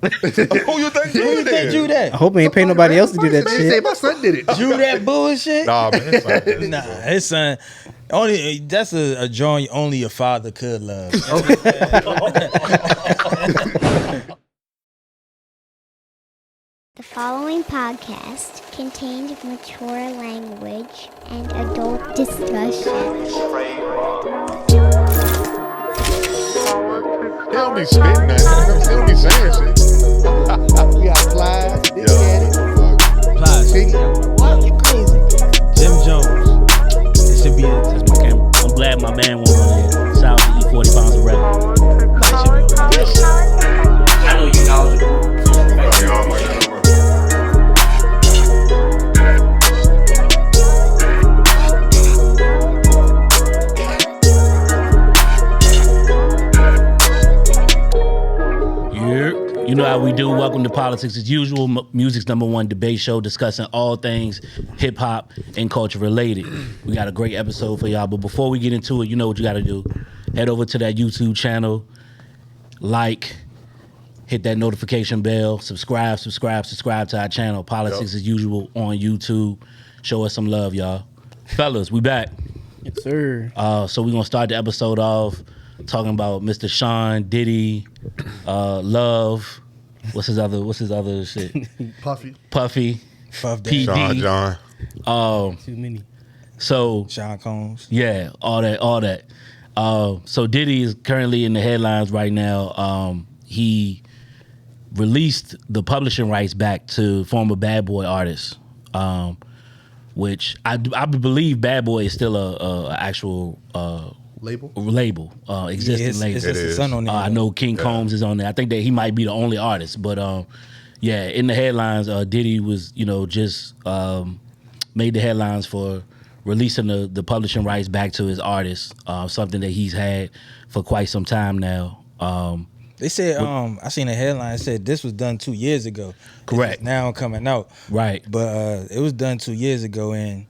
Who you think drew that? I hope he ain't pay nobody else to do that Say shit. my son did it. Drew that bullshit? Nah, man. His son did it. Nah, his son. Only that's a joint only a father could love. The following podcast contains mature language and adult discussion. They don't be spitting that. They don't be saying shit. We got Plies, Diddy had it. Plies. What? You crazy? Jim Jones. It should be it. That's my camera. I'm glad my man won't on there. Shout out to eat 40 pounds of rap. I know you knowledgeable. You know how we do. Welcome to Politickz as usual, music's #1 debate show discussing all things hip hop and culture related. We got a great episode for y'all, but before we get into it, you know what you got to do. Head over to that YouTube channel, like, hit that notification bell, subscribe to our channel, Politickz as usual on YouTube. Show us some love, y'all. Fellas, we back. Yes, sir. So we're gonna start the episode off talking about Mr. Sean, Diddy, Love. What's his other shit? Puffy. Puff PD. Sean John. Too many. So Sean Combs. yeah, all that. So Diddy is currently in the headlines right now. He released the publishing rights back to former Bad Boy artists, which I believe Bad Boy is still a actual Label. existing label. It's the son on there. I know King Combs is on there. I think that he might be the only artist, but yeah, in the headlines, Diddy was just made the headlines for releasing the publishing rights back to his artists, something that he's had for quite some time now. They said, I seen a headline that said this was done 2 years ago. Correct. It's now coming out. Right. But it was done 2 years ago, and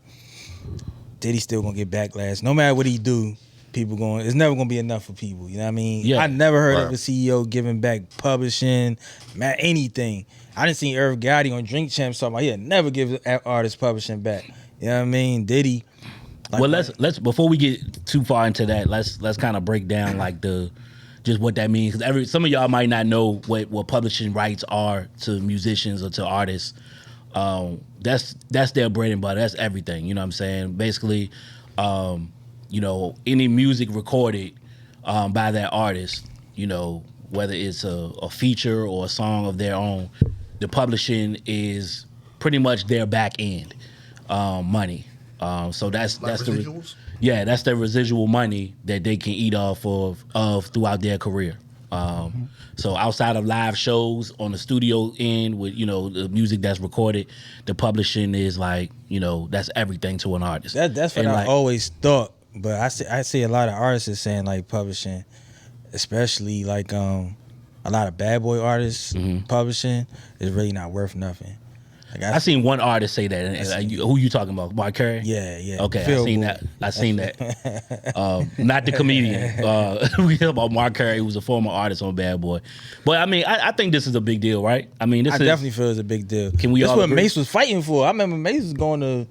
Diddy still gonna get backlash. No matter what he do, it's never gonna be enough for people. You know what I mean? Yeah. I never heard of a CEO giving back publishing, anything. I didn't see Irv Gotti on Drink Champs talking about he'll never give artists publishing back. You know what I mean? Diddy. Well, let's before we get too far into that, let's kind of break down like just what that means, because some of y'all might not know what publishing rights are to musicians or to artists. That's their bread and butter. That's everything. You know what I'm saying? Basically, any music recorded by that artist, whether it's a feature or a song of their own, the publishing is pretty much their back end money. So that's Residuals? that's the residual money that they can eat off of throughout their career. So outside of live shows on the studio end with the music that's recorded, the publishing is like that's everything to an artist. That's what I always thought, but I see a lot of artists is saying like publishing, especially like a lot of Bad Boy artists publishing is really not worth nothing. Like I seen one artist say that. Who you talking about? Mark Curry? Yeah. Okay, I seen that. Not the comedian. We talk about Mark Curry, who was a former artist on Bad Boy. But I mean, I think this is a big deal, right? I mean, I definitely feel it's a big deal. Can we That's all what agree? Mace was fighting for. I remember Mace was going to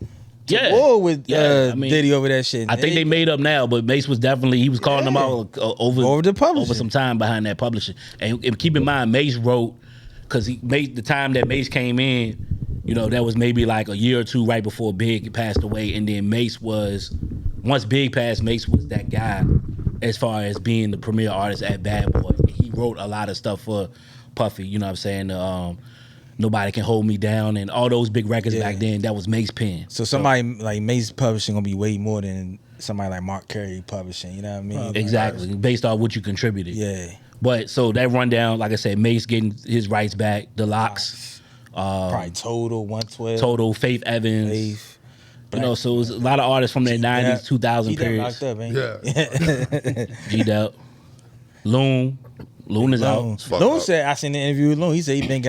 war with Diddy over that shit. I think they made up now, but Mace was he was calling them out over the publishing, over some time behind that publishing. And keep in mind, Mace wrote, because the time that Mace came in, that was maybe like a year or two right before Big passed away. And then once Big passed, Mace was that guy as far as being the premier artist at Bad Boy. He wrote a lot of stuff for Puffy, you know what I'm saying? Nobody Can Hold Me Down and all those big records back then, that was Mace pen. So somebody like Mace publishing gonna be way more than somebody like Mark Curry publishing, you know what I mean? Exactly, based on what you contributed. Yeah. But so that rundown, like I said, Mace getting his rights back, the Locks. Probably Total, 112. Total, Faith Evans. Faith. So it was a lot of artists from the 90s, 2000 periods. Locked up, ain't Yeah. G-Dep. Loon is out. Loon said, I seen the interview with Loon. He said he been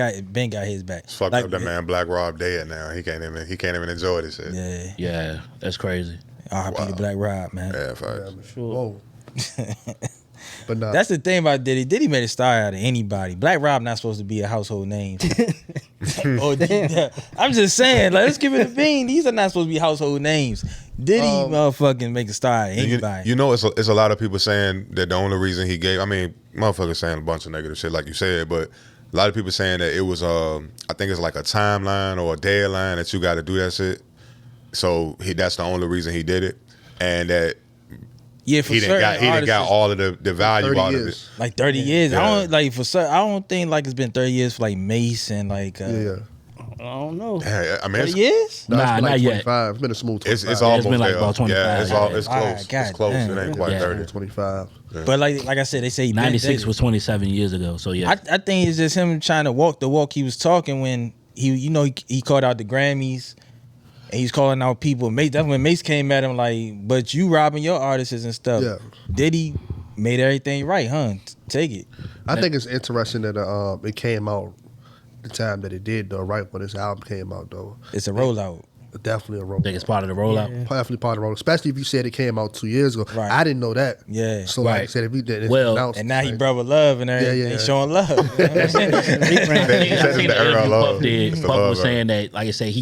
got his back. It's fucked up that man Black Rob dead now. He can't even enjoy this shit. Yeah. Yeah, that's crazy. R.I.P. to Black Rob, man. Yeah, facts. Whoa. But nah. That's the thing about Diddy. Diddy made a star out of anybody. Black Rob not supposed to be a household name. I'm just saying, like, let's give it a bean. These are not supposed to be household names. Diddy motherfucking make a star out of anybody. You know, it's a lot of people saying that the only reason he gave. I mean, motherfuckers saying a bunch of negative shit, like you said, but a lot of people saying that it was. I think it's like a timeline or a deadline that you got to do that shit. So that's the only reason he did it, and that. Yeah, for he didn't got all of the value out of it. Like 30 years. Yeah. I don't think like it's been 30 years for like Mace and like I don't know. Yeah, I mean, 30 years? Nah, it's been not like yet. 25. It's been a smooth 25. It's almost been like there. about 25. Yeah, it's close. Alright, It's God close. damn. It ain't quite 30. 25. But like I said, they say he been 96 dead. was 27 years ago. So yeah, I think it's just him trying to walk the walk he was talking when he called out the Grammys and he's calling out people. Mace, that's when Mace came at him like, but you robbing your artists and stuff. Yeah. Diddy made everything right, huh? Take it. I think it's interesting that it came out the time that it did, though, right when this album came out, though. It's a rollout. Definitely a rollout. I think it's part of the rollout. Yeah. Definitely part of the rollout. Especially if you said it came out 2 years ago. Right. I didn't know that. Yeah. So like I Right. said, if we did it, Well, announced And now he like, brother love and everything. yeah. Showing love. I He said seen it's the the era of interview love. Puff did. It's the Puff love was era. saying that, like I said,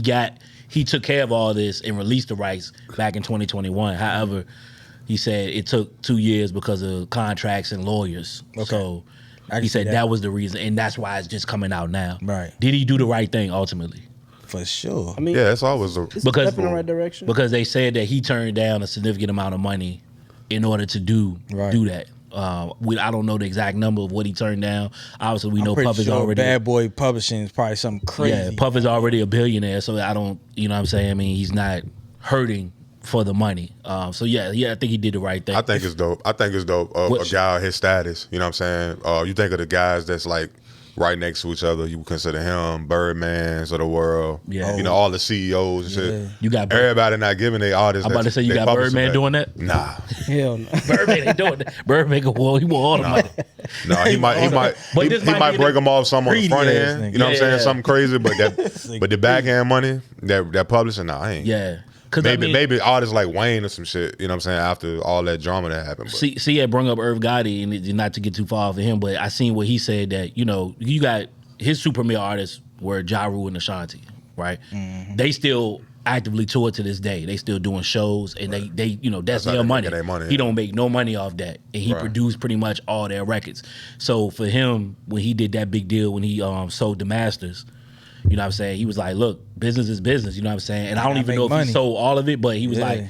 he took care of all this and released the rights back in 2021. However, he said it took 2 years because of contracts and lawyers. So I he can see said that was the reason, and that's why it's just coming out now. Right. Did he do the right thing ultimately? For sure. I mean, Yeah, it's always a. it's Because- a step in the right direction. Because they said that he turned down a significant amount of money in order to do that. I don't know the exact number of what he turned down. Obviously, we know Pretty Puff is sure already Bad Boy Publishing is probably something crazy. Yeah, Puff is already a billionaire, so I don't, you know what I'm saying? I mean, he's not hurting for the money. So yeah, I think he did the right thing. I think it's dope. A guy of his status. You know what I'm saying? You think of the guys that's like right next to each other. You consider him Birdmans of the world. Yeah. You know, all the CEOs and shit. You got Everybody not giving their artists. I'm about to say you got Birdman doing that? Nah. Birdman Hell no. ain't doing that. Birdman he want all the money. No, he might But this might be break them off some on the greedy front ass end. nigga. You know what I'm saying? Yeah. Something crazy, but the backhand money, that publishing, nah, I ain't. Yeah. Cause Maybe artists like Wayne or some shit, you know what I'm saying, after all that drama that happened. But see, I brought up Irv Gotti, and not to get too far off of him, but I seen what he said that, you know, you got his super premier artists were Ja Rule and Ashanti, right? Mm-hmm. They still actively tour to this day. They still doing shows, and they you know, that's how their they money. get their money, He yeah. don't make no money off that, and he Right. produced pretty much all their records. So for him, when he did that big deal, when he sold the masters, you know what I'm saying? He was like, look, business is business, you know what I'm saying? And I don't I even make know if money. he sold all of it, but he was Yeah. like,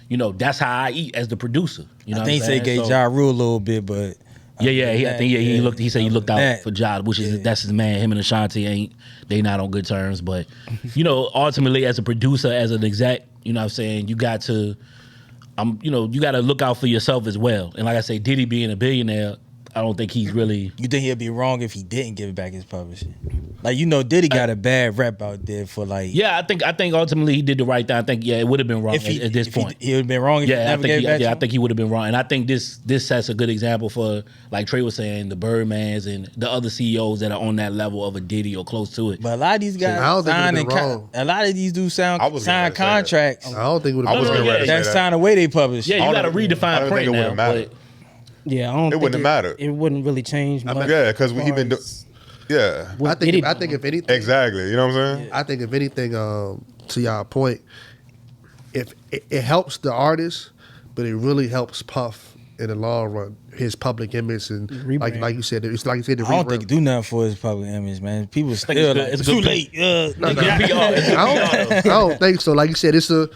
you know, that's how I eat as the producer. You know I what think I'm they saying? gave So- Ja Rule a little bit, but He said he looked out That- for Ja, which is yeah. that's his man. Him and Ashanti they not on good terms, but you know, ultimately as a producer, as an exec, you know what I'm saying, you got to you got to look out for yourself as well. And like I say, Diddy being a billionaire, I don't think he's really. You think he'd be wrong if he didn't give it back his publishing? Like, you know, Diddy got a bad rep out there for like. Yeah, I think ultimately he did the right thing. I think it would have been wrong If he, at this if point. he would have been wrong if he Yeah, I never think gave it back to I him? think he would have been wrong, and I think this sets a good example for, like Trey was saying, the Birdmans and the other CEOs that are on that level of a Diddy or close to it. But a lot of these guys I don't think it sign would've been wrong. a lot of these dudes I was sign gonna say that. contracts I don't think it would I was have getting been. ready to say that that. sign away they publish. Yeah, you got to I redefine don't print think it now. wouldn't matter. But Yeah, I don't. It think wouldn't matter. It wouldn't really change much. Yeah, because he been yeah. I think if anything, Exactly. You know what I'm saying? I think if anything, to y'all point, if it helps the artist, but it really helps Puff in the long run, his public image and Rebrand. like you said, it's like you said, the I don't rebrand. think it do nothing for his public image, man. People still it's good- like, it's it's a too good late. I don't think so. Like you said, it's a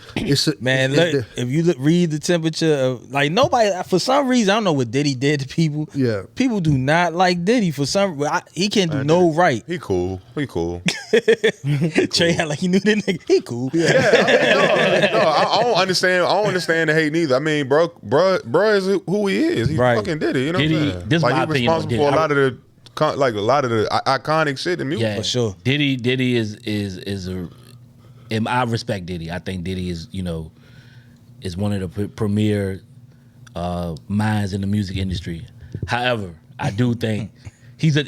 Man, it's look, if you read the temperature of, like, nobody, for some reason, I don't know what Diddy did to people. Yeah. People do not like Diddy for some, he can't do no right. He cool. Trey had like he knew that nigga. He cool. Yeah, I mean, I don't understand. I don't understand the hate neither. I mean, bro is who he is. He Right. fucking did it. You know Diddy- what I'm saying? this is Like my he opinion on responsible for a lot of the iconic shit in music. yeah, For sure. Diddy is a. And I respect Diddy. I think Diddy is is one of the premier minds in the music industry. However, I do think he's a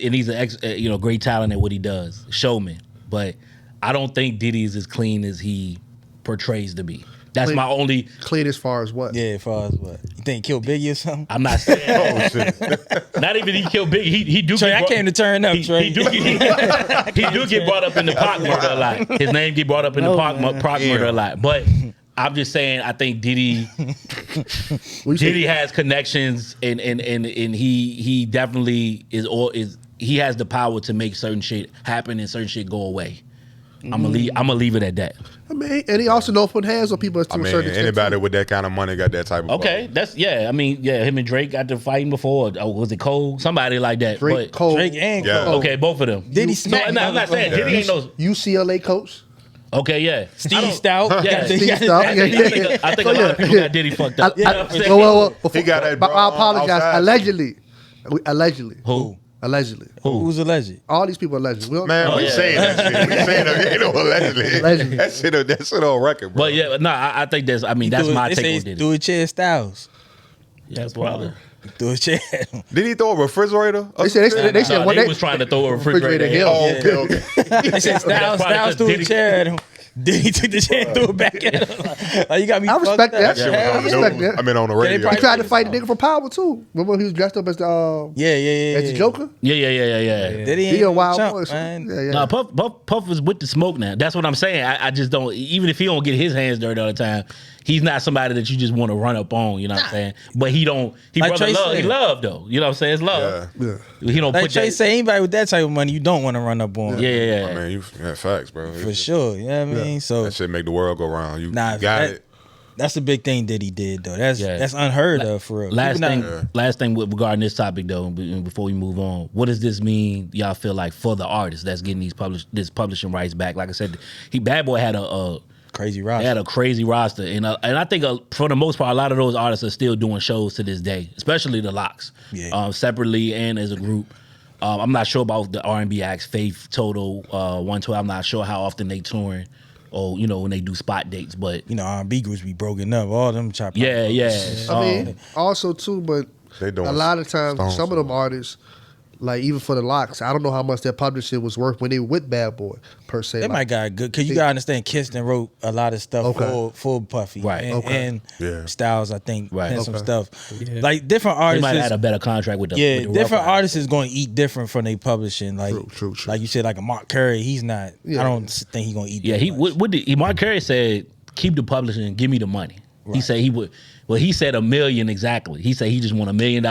great talent at what he does, showman. But I don't think Diddy is as clean as he portrays to be. That's my only. Clean as far as what? Yeah, as far as what? You think he killed Biggie or something? I'm not saying. Oh shit. Not even he killed Biggie. He do. Trey, get I came to turn up, Trey. He do get brought up in the Pac murder a lot. His name get brought up in the Pac murder a lot. But I'm just saying, I think Diddy has connections, and he definitely is. He has the power to make certain shit happen and certain shit go away. I'm gonna leave it at that. I mean, and he also knows put hands on people to I a mean, certain extent. anybody too. with that kind of money got that type of. Okay, that's I mean, him and Drake got to fighting before. Was it Cole? Somebody like that. Drake, But- Cole, Drake and Yeah. Cole. Okay, both of them. Diddy So, smack I'm not saying Diddy ain't no. UCLA coach. Okay, yeah. Steve Stout. Yeah. Steve Stout. I think a lot of people got Diddy fucked up. Well, He got that but I bro apologize. outside. Allegedly. Who? Allegedly. Who's alleged? All these people allegedly. We don't- Man, we yeah. saying that shit. We saying that, allegedly. Allegedly. That shit on record, bro. But yeah, no, I think that's. I mean, that's my take on Diddy. Do a chair Styles. Yeah, brother. Do a chair. Did he throw a refrigerator? They said No, one they day was trying to throw a refrigerator. refrigerator Hill. Oh, okay, okay. They said Styles probably threw a Diddy- chair at him. Diddy took the chair and threw it back at him. Like, you got me I fucked respect up. that. That shit was I on the respect news. that. I mean, on the they radio. He probably- tried to fight the nigga for power too. Remember when he was dressed up as the Yeah. as the Joker? Yeah. Diddy He ain't a no wild chump, boy. man. Yeah. No, Puff is with the smoke now. That's what I'm saying. I just don't. Even if he don't get his hands dirty all the time, he's not somebody that you just want to run up on. You know what I'm saying? But he don't. He Like brother Trey love. He said. love though. You know what I'm saying? It's love. Yeah. He don't Like put Trey that. say, anybody with that type of money, you don't want to run up on. Yeah. I mean, you facts, bro. For sure. You know what I mean? So That shit make the world go round. You Nah, got that- it. that's the big thing that he did though. That's Yeah. that's unheard of for real. Last People thing, not- last thing regarding this topic though, before we move on, what does this mean? Y'all feel like for the artist that's getting this publishing rights back? Like I said, Bad Boy had a crazy they roster. had a crazy roster, and I think for the most part, a lot of those artists are still doing shows to this day, especially the Locks, Yeah. separately and as a group. I'm not sure about the R&B acts, Faith, Total, 112. I'm not sure how often they touring, or when they do spot dates, but You know, R&B groups be broken up. All them chop. yeah. I mean, also too, but They doing a lot of times Stones some of them artists, like even for the Locks, I don't know how much their publishing was worth when they were with Bad Boy per se. They Like, might got good because you gotta understand. Kirsten wrote a lot of stuff Okay. for Puffy, Right. And, Okay. and Yeah. Styles, I think, Right. and some Okay. stuff. Yeah. Like different they artists, might have had a better contract with the yeah, with the different Rough Riders. artists is going to eat different from their publishing. Like, True. like you said, like a Mark Curry, he's not. Yeah. I don't think he's going to eat. Yeah, that he much. Mark Carey said, keep the publishing and give me the money. He said he would. Well, he said $1 million exactly. He said he just want $1 million.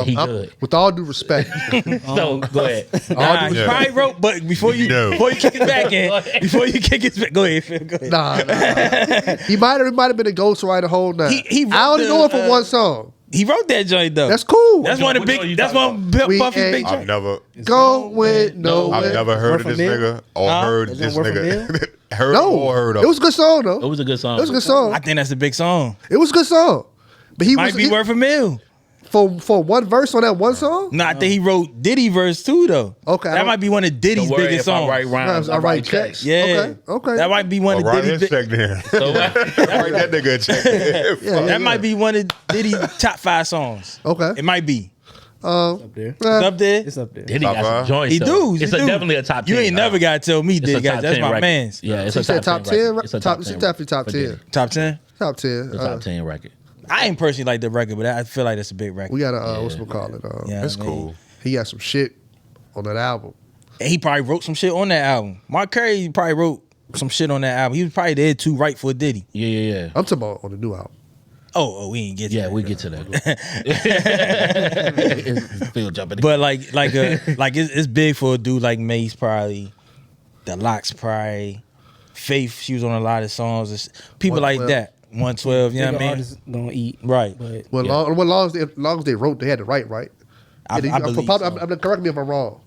He good. with all due respect, So go ahead. Nah, he Yeah. probably wrote, but before you kick it back in, go ahead, Phil, go ahead. nah. He might have been a ghostwriter whole night. He wrote I only the, know it for one song. He wrote that joint though. That's cool. That's What one of the joint you big. That's talking one of We Puffy's ain't- big I've joint. never, Going nowhere. I've never heard of Worth this a meal? nigga or heard Is it this worth a nigga. Heard No, or heard of. it was a good song though. It was a good song. It was a good song. I think that's a big song. It was a good song. But he Might was be worth a mill. for one verse on that one song. No, I think he wrote Diddy verse too though. Okay, I that don't- might be one of Diddy's Don't worry biggest if I songs. write rhymes. I write checks. Yeah. Okay. That might be one Well, of write Diddy's. his check then. So, Write that nigga a check. Yeah, That might be one of Diddy's top 5 songs. Okay. It might be. Up there. It's up there. It's up there. Diddy Top got some five? joints. He though. do. It's he do. definitely a top 10. You ain't never got to tell me, It's a Dick. top That's 10 my record. man's. Yeah, it's He a said top 10. record. It's a Top. top It's 10 definitely top for 10. Diddy. Top 10. Top 10. It's a top 10 record. I ain't personally like the record, but I feel like that's a big record. We got a what's we call it? Yeah, That's I mean, cool. He got some shit on that album. And he probably wrote some shit on that album. Mark Curry probably wrote some shit on that album. He was probably there to write for Diddy. Yeah. I'm talking about on the new album. Oh, we ain't get to Yeah, that. we get to that. Phil jumping. But like it's big for a dude like Mace probably, the Locks probably, Faith. She was on a lot of songs. It's people like 112. that. 112. You know what I mean? Artists gonna eat. Right. But Well, long as they wrote, they had the right. I believe so. Correct me if I'm wrong.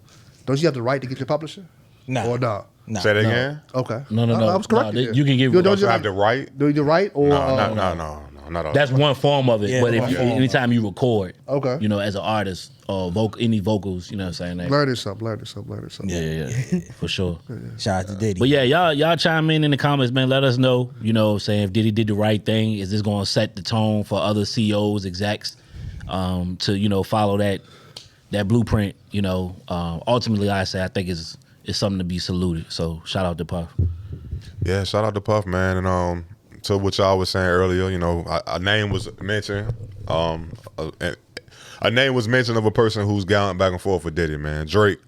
Don't you have the right to get your publisher? Nah. Or no? Nah. Say that again. Okay. No. I was correct. No, you can give. You don't You have the right? do you right or No, not all. That's one form of it. Yeah, but one form. anytime you record, Okay. as an artist or any vocals, you know what I'm saying? learning something. Yeah, for sure. Shout out to Diddy. But yeah, y'all chime in the comments, man. Let us know, saying if Diddy did the right thing. Is this going to set the tone for other CEOs, execs, to follow that blueprint? Ultimately, I think it's something to be saluted. So shout out to Puff. Yeah, shout out to Puff, man. And to what y'all was saying earlier. You know, a name was mentioned. A name was mentioned of a person who's going back and forth with Diddy, man. Drake.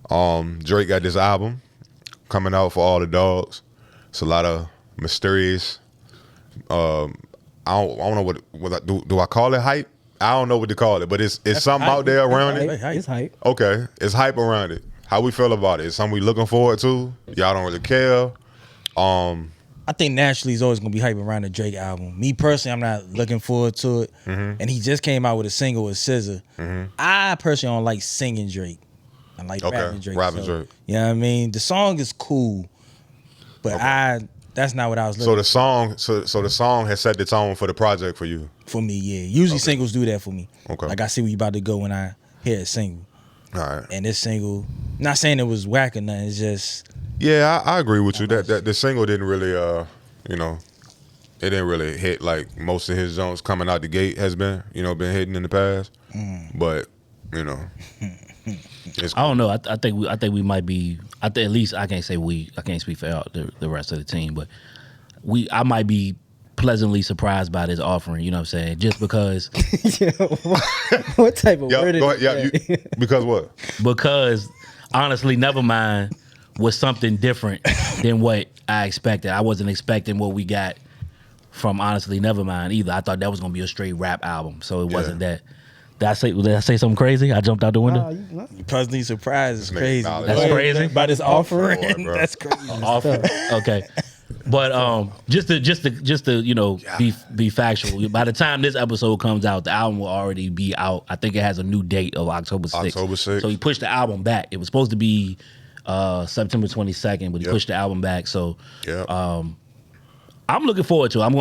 Drake got this album coming out for all the dogs. It's a lot of mysterious. I don't know what do I call it hype? I don't know what to call it, but it's something out there around it. It's hype. Okay, it's hype around it. How we feel about it? It's something we looking forward to. Y'all don't really care. I think naturally it's always gonna be hype around the Drake album. Me personally, I'm not looking forward to it. And he just came out with a single with SZA. I personally don't like singing Drake. I like rapping Drake. Rapping Drake. You know what I mean? The song is cool, but that's not what I was looking So the song has set the tone for the project for you. for me. Yeah, usually singles do that for me. Okay. Like I see where you about to go when I hear a single. All right. And this single, not saying it was whack or nothing. It's just Yeah, I agree with you. That the single didn't really, it didn't really hit like most of his songs coming out the gate has been, been hitting in the past. But, it's I don't know. I think we might be. At least I can't say we. I can't speak for the rest of the team, but I might be pleasantly surprised by this offering. You know what I'm saying? Just because. What type of word is go ahead. that? Because what? Because honestly, Nevermind was something different than what I expected. I wasn't expecting what we got from honestly Nevermind either. I thought that was gonna be a straight rap album, so it wasn't that. Did I say something crazy? I jumped out the window. pleasantly surprised. It's crazy. That's crazy. By this offering, Lord, bro. that's crazy. Okay, but just to be factual. By the time this episode comes out, the album will already be out. I think it has a new date of October 6th. October 6th. So he pushed the album back. It was supposed to be September 22nd, but he pushed the album back. So I'm looking forward to it. I'm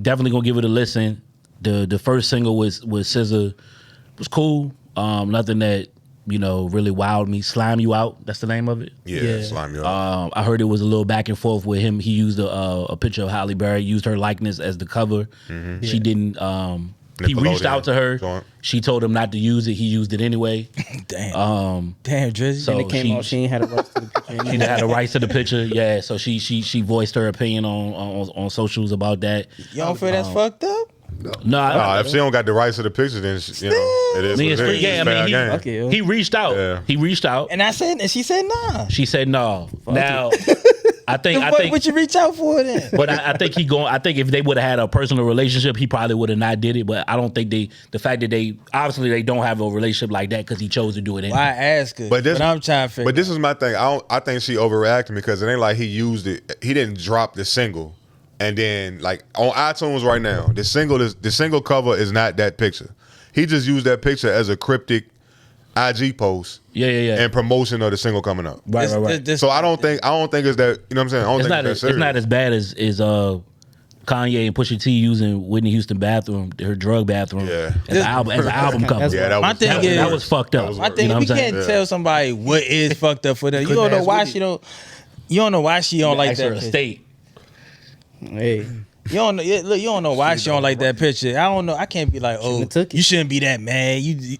definitely gonna give it a listen. The first single was SZA was cool. Nothing that really wowed me. Slime You Out. That's the name of it. Yeah. Slime You Out. I heard it was a little back and forth with him. He used a picture of Halle Berry, used her likeness as the cover. She didn't. He reached out to her. She told him not to use it. He used it anyway. Damn. Damn, Drizzy. So And it came out, she ain't had a right to the picture. she had the rights to the picture. Yeah. So she voiced her opinion on socials about that. You don't feel that's fucked up? No, If she don't got the rights to the pictures, then it is what it is. It's fair game. Okay. he reached out. Yeah. He reached out. And she said nah. She said no. Now, I think What you reach out for then? but I think I think if they would have had a personal relationship, he probably would have not did it. But I don't think the fact that they don't have a relationship like that because he chose to do it anyway. Why ask her? But I'm trying to figure. But this is my thing. I think she overreacting because it ain't like he used it. He didn't drop the single, and then like on iTunes right now, the single cover is not that picture. He just used that picture as a cryptic IG post. Yeah. And promotion of the single coming up. Right. So I don't think it's that. You know what I'm saying? I don't It's think not it's that serious. it's not as bad as Kanye and Pusha T using Whitney Houston bathroom, her drug bathroom, Yeah. as an album cover. Yeah, My thing is- that was fucked up. My thing, You know if what you I'm saying? can't tell somebody what is fucked up for them, you don't know why she don't. You don't know why she don't like Ask her that picture. estate. Hey, You don't know. Look, you don't know why she don't like that picture. I don't know. I can't be like, oh, Shouldn't have took it. you shouldn't be that mad. You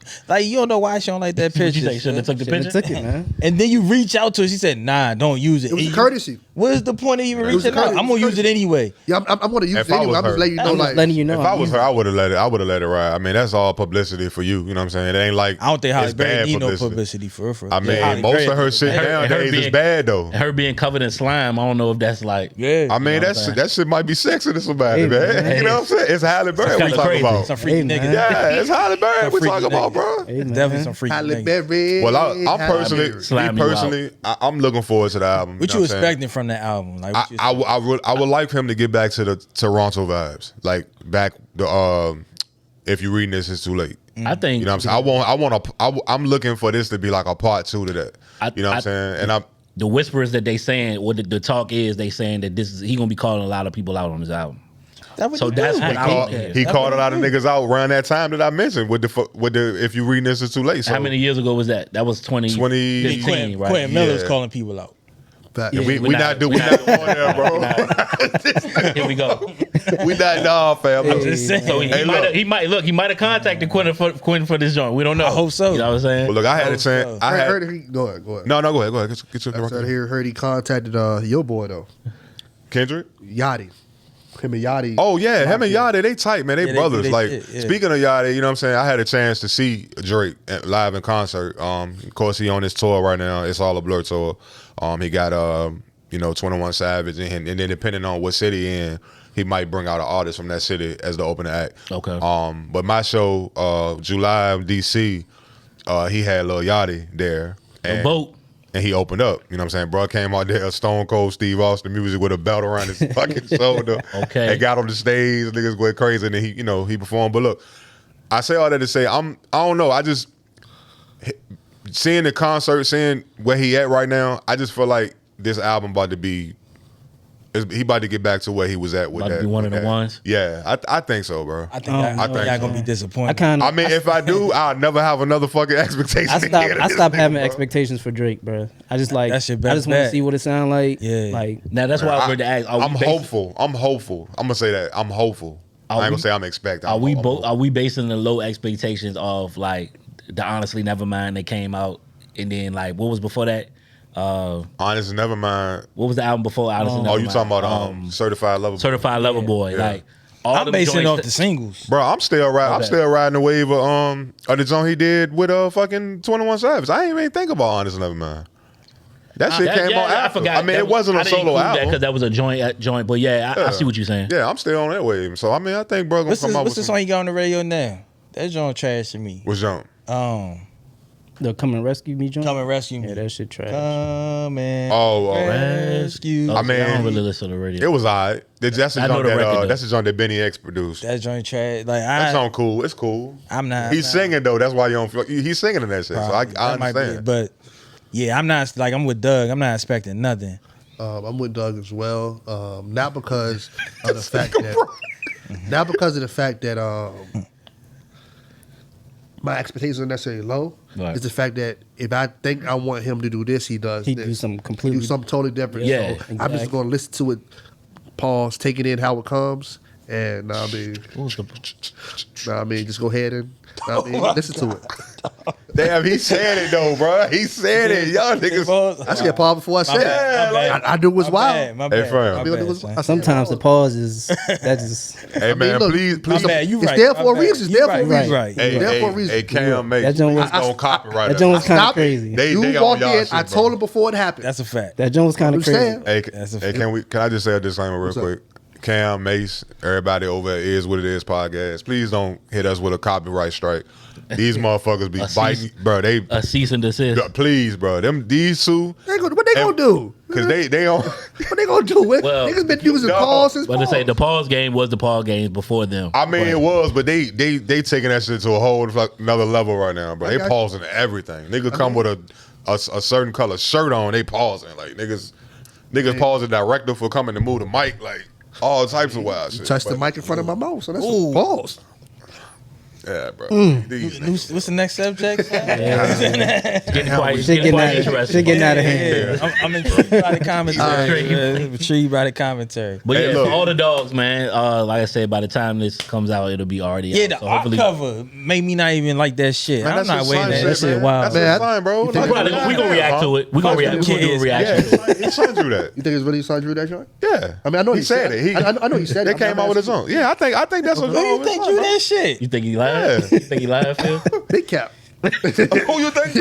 don't know why she don't like that What you picture. say? Shouldn't have took the shouldn't have picture. took it, man. And then you reach out to her. She said, nah, don't use it. It was a And courtesy. What is the point of even was a reaching out? courtesy. I'm gonna use it anyway. Yeah, I'm gonna use If it I was anyway. I'm her- just letting you know, I'm like just letting you know. If I was her, I would have let it ride. I mean, that's all publicity for you. You know what I'm saying? It ain't like I don't think Halle it's Berry bad need no publicity for her. I mean, Halle most Berry- of her shit And her nowadays is being- bad though. And her being covered in slime, I don't know if that's like. Yeah. I mean, You know what I'm that shit might be sexy to somebody, Hey, man. man. You know what I'm saying? It's Halle Berry we kinda talking crazy. about. Some freaky Hey, niggas. man. Yeah, it's Halle Berry we freaky talking about, niggas. bro. Hey, It's man. definitely some freaky Halle niggas. Berry. Well, I'm Halle personally, Berry. Slime you I'm looking forward to the album. What know you what I'm saying? expecting from that album? Like, what you I would like him to get back to the Toronto vibes, like back the if you're reading this, it's too late. I think You know what I'm saying? I'm looking for this to be like a part 2 to that. You know what I'm saying? And the whispers that they saying, what the talk is, they saying that he gonna be calling a lot of people out on his album. That's what So you that's do. what I want to hear. he called a lot of niggas out around that time that I mentioned with the if you reading this, it's too late. So How many years ago was that? That was 2015, right? Quentin Miller's Yeah. calling people out. Fact. we we're not on there, bro. Here we go. We not fam. I'm just saying. So he might have contacted Quentin for this joint. We don't know. I hope so. You know what I'm saying? Well, look, I had a chance. I heard he. Go ahead. No, go ahead. Get your I said, heard he contacted your boy though, Kendrick. Yachty. Him and Yachty. Oh yeah, him and Yachty, they tight, man. They Yeah, brothers. they Like shit, yeah. speaking of Yachty, you know what I'm saying? I had a chance to see Drake live in concert. Of course, he on his tour right now. It's all a blur tour. He got 21 Savage, and then depending on what city in, he might bring out an artist from that city as the opening act. Okay. But my show, July DC, he had Lil Yachty there. The boat. And he opened up. You know what I'm saying? Bro came out there, Stone Cold Steve Austin music with a belt around his fucking shoulder. Okay. And got on the stage, niggas going crazy, and then he performed. But look, I say all that to say, I don't know. I just seeing the concert, seeing where he at right now, I just feel like this album about to be. He about to get back to where he was at with About to that. be one with of the that. ones? Yeah, I think so, bro. I think y'all gonna be disappointed. I mean, if I do, I'll never have another fucking expectation. I stopped having expectations for Drake, bro. I just like. That's your I best just want to bet. see what it sound like. Yeah. Like Now that's why I wanted to ask. I'm hopeful. I'm gonna say that. I'm hopeful. I ain't gonna say I'm expecting. Are we I'm both? hopeful. Are we basing the low expectations of like the Honestly Nevermind that came out, and then like what was before that? Honestly, never mind. What was the album before Honestly Nevermind? Oh, you talking about Certified Lover Boy? Certified Lover Boy? Yeah. Like all I'm them basing it joints off the singles. Bro, I'm still riding. I'm Okay. still riding the wave of the joint he did with fucking 21 Savage. I ain't even think about Honestly Never Mind. That shit came out I after. forgot. I mean, That it wasn't I a didn't solo include that album. because that was a joint. But yeah, I see what you're saying. Yeah, I'm still on that wave. So I mean, I think bro gonna What's come out the with some. song you got on the radio now? That joint trash to me. What's jump? the Come and Rescue Me joint. Come and rescue me. Yeah, that shit trash. Come and Rescue. I mean, I don't really listen to the radio. It was alright. That's the I know joint the that record, though. that's the joint that Benny X produced. that joint trash. Like That I, song cool. It's cool. I'm not. He's singing though. That's why you don't feel. He's singing in that shit. So I That might be it, understand. but yeah, I'm not like I'm with Doug. I'm not expecting nothing. I'm with Doug as well. Not because of the fact that my expectations are necessarily low. Right. It's the fact that if I think I want him to do this, he does. He this. do something He completely. do something totally different. Yeah, So I'm just going to listen to it, pause, take it in how it comes, and What was the- just go ahead and listen to it. Damn, he said it though, bro. He said it. Y'all niggas. I said pause before I said it. I knew it was wild. My Hey, bad. fam. My I knew it bad, was- son. I said Sometimes the pause. pause is that just Hey man, look, please. My bad, you It's right. there my for a bad. reason. It's You there for a right, reason. you right. Hey, There for a hey, reason. hey, Cam, mate. That joint was- It's on copyright. that joint was kind of Stop it. crazy. They You on walked y'all in. shit, I bro. told him before it happened. That's a fact. That joint was kind I'm of crazy. saying. Hey, That's a hey, fact. can I just say a disclaimer real What's up? quick? Cam, Mace, everybody over at Is What It Is podcast, please don't hit us with a copyright strike. These motherfuckers be biting, bro. They a cease and desist. please, bro. These two, What they gonna do? because they on. What they gonna do? Well, Niggas been using no. pause since But to say pause. the pause game was the pause game before them. I mean, it was, but they taking that shit to a whole another level right now, bro. They Okay. pausing everything. Nigga come with a certain color shirt on, they pausing like niggas pausing director for coming to move the mic, like all types of wild shit. Touch the But, mic in front of my mouth, so that's Ooh. a pause. yeah, bro. These niggas. What's the next subject? Getting quite, Shit getting quite out, interesting. shit getting out of hand. I'm intrigued by the commentary. Intrigued by the commentary. But Hey, yeah, look. for all the dogs, man. Like I said, by the time this comes out, it'll be already Yeah, out. the So art hopefully, cover made me not even like that shit. Man, I'm that's not his waiting. son That shit, shit man. wild. That's Man, his son, bro. think we gonna react to it. We gonna react. We gonna do a Yeah, reaction. his son drew that. You think it's really son Drew that joint? Yeah, I mean, I know he he said said it. I know he said They it. came out with his own. Yeah, I think that's what. Who you think drew that shit? You think he lied? Yeah. You think he lied, Phil? Big cap. Who you think Who you think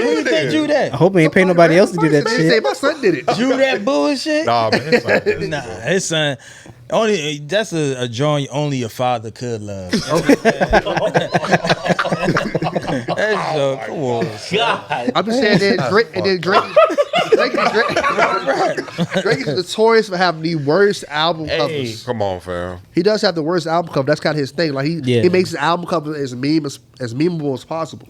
drew drew that? I hope he ain't pay nobody else to do that They say shit. my son did it. Drew that bullshit? Nah, man. His son did it. Nah, his son. Only that's a joint only a father could love. That's so come on. God. I'm just saying that Drake is notorious for having the worst album covers. Come on, fam. He does have the worst album cover. That's kind of his thing. Like he makes his album cover as memeable as possible.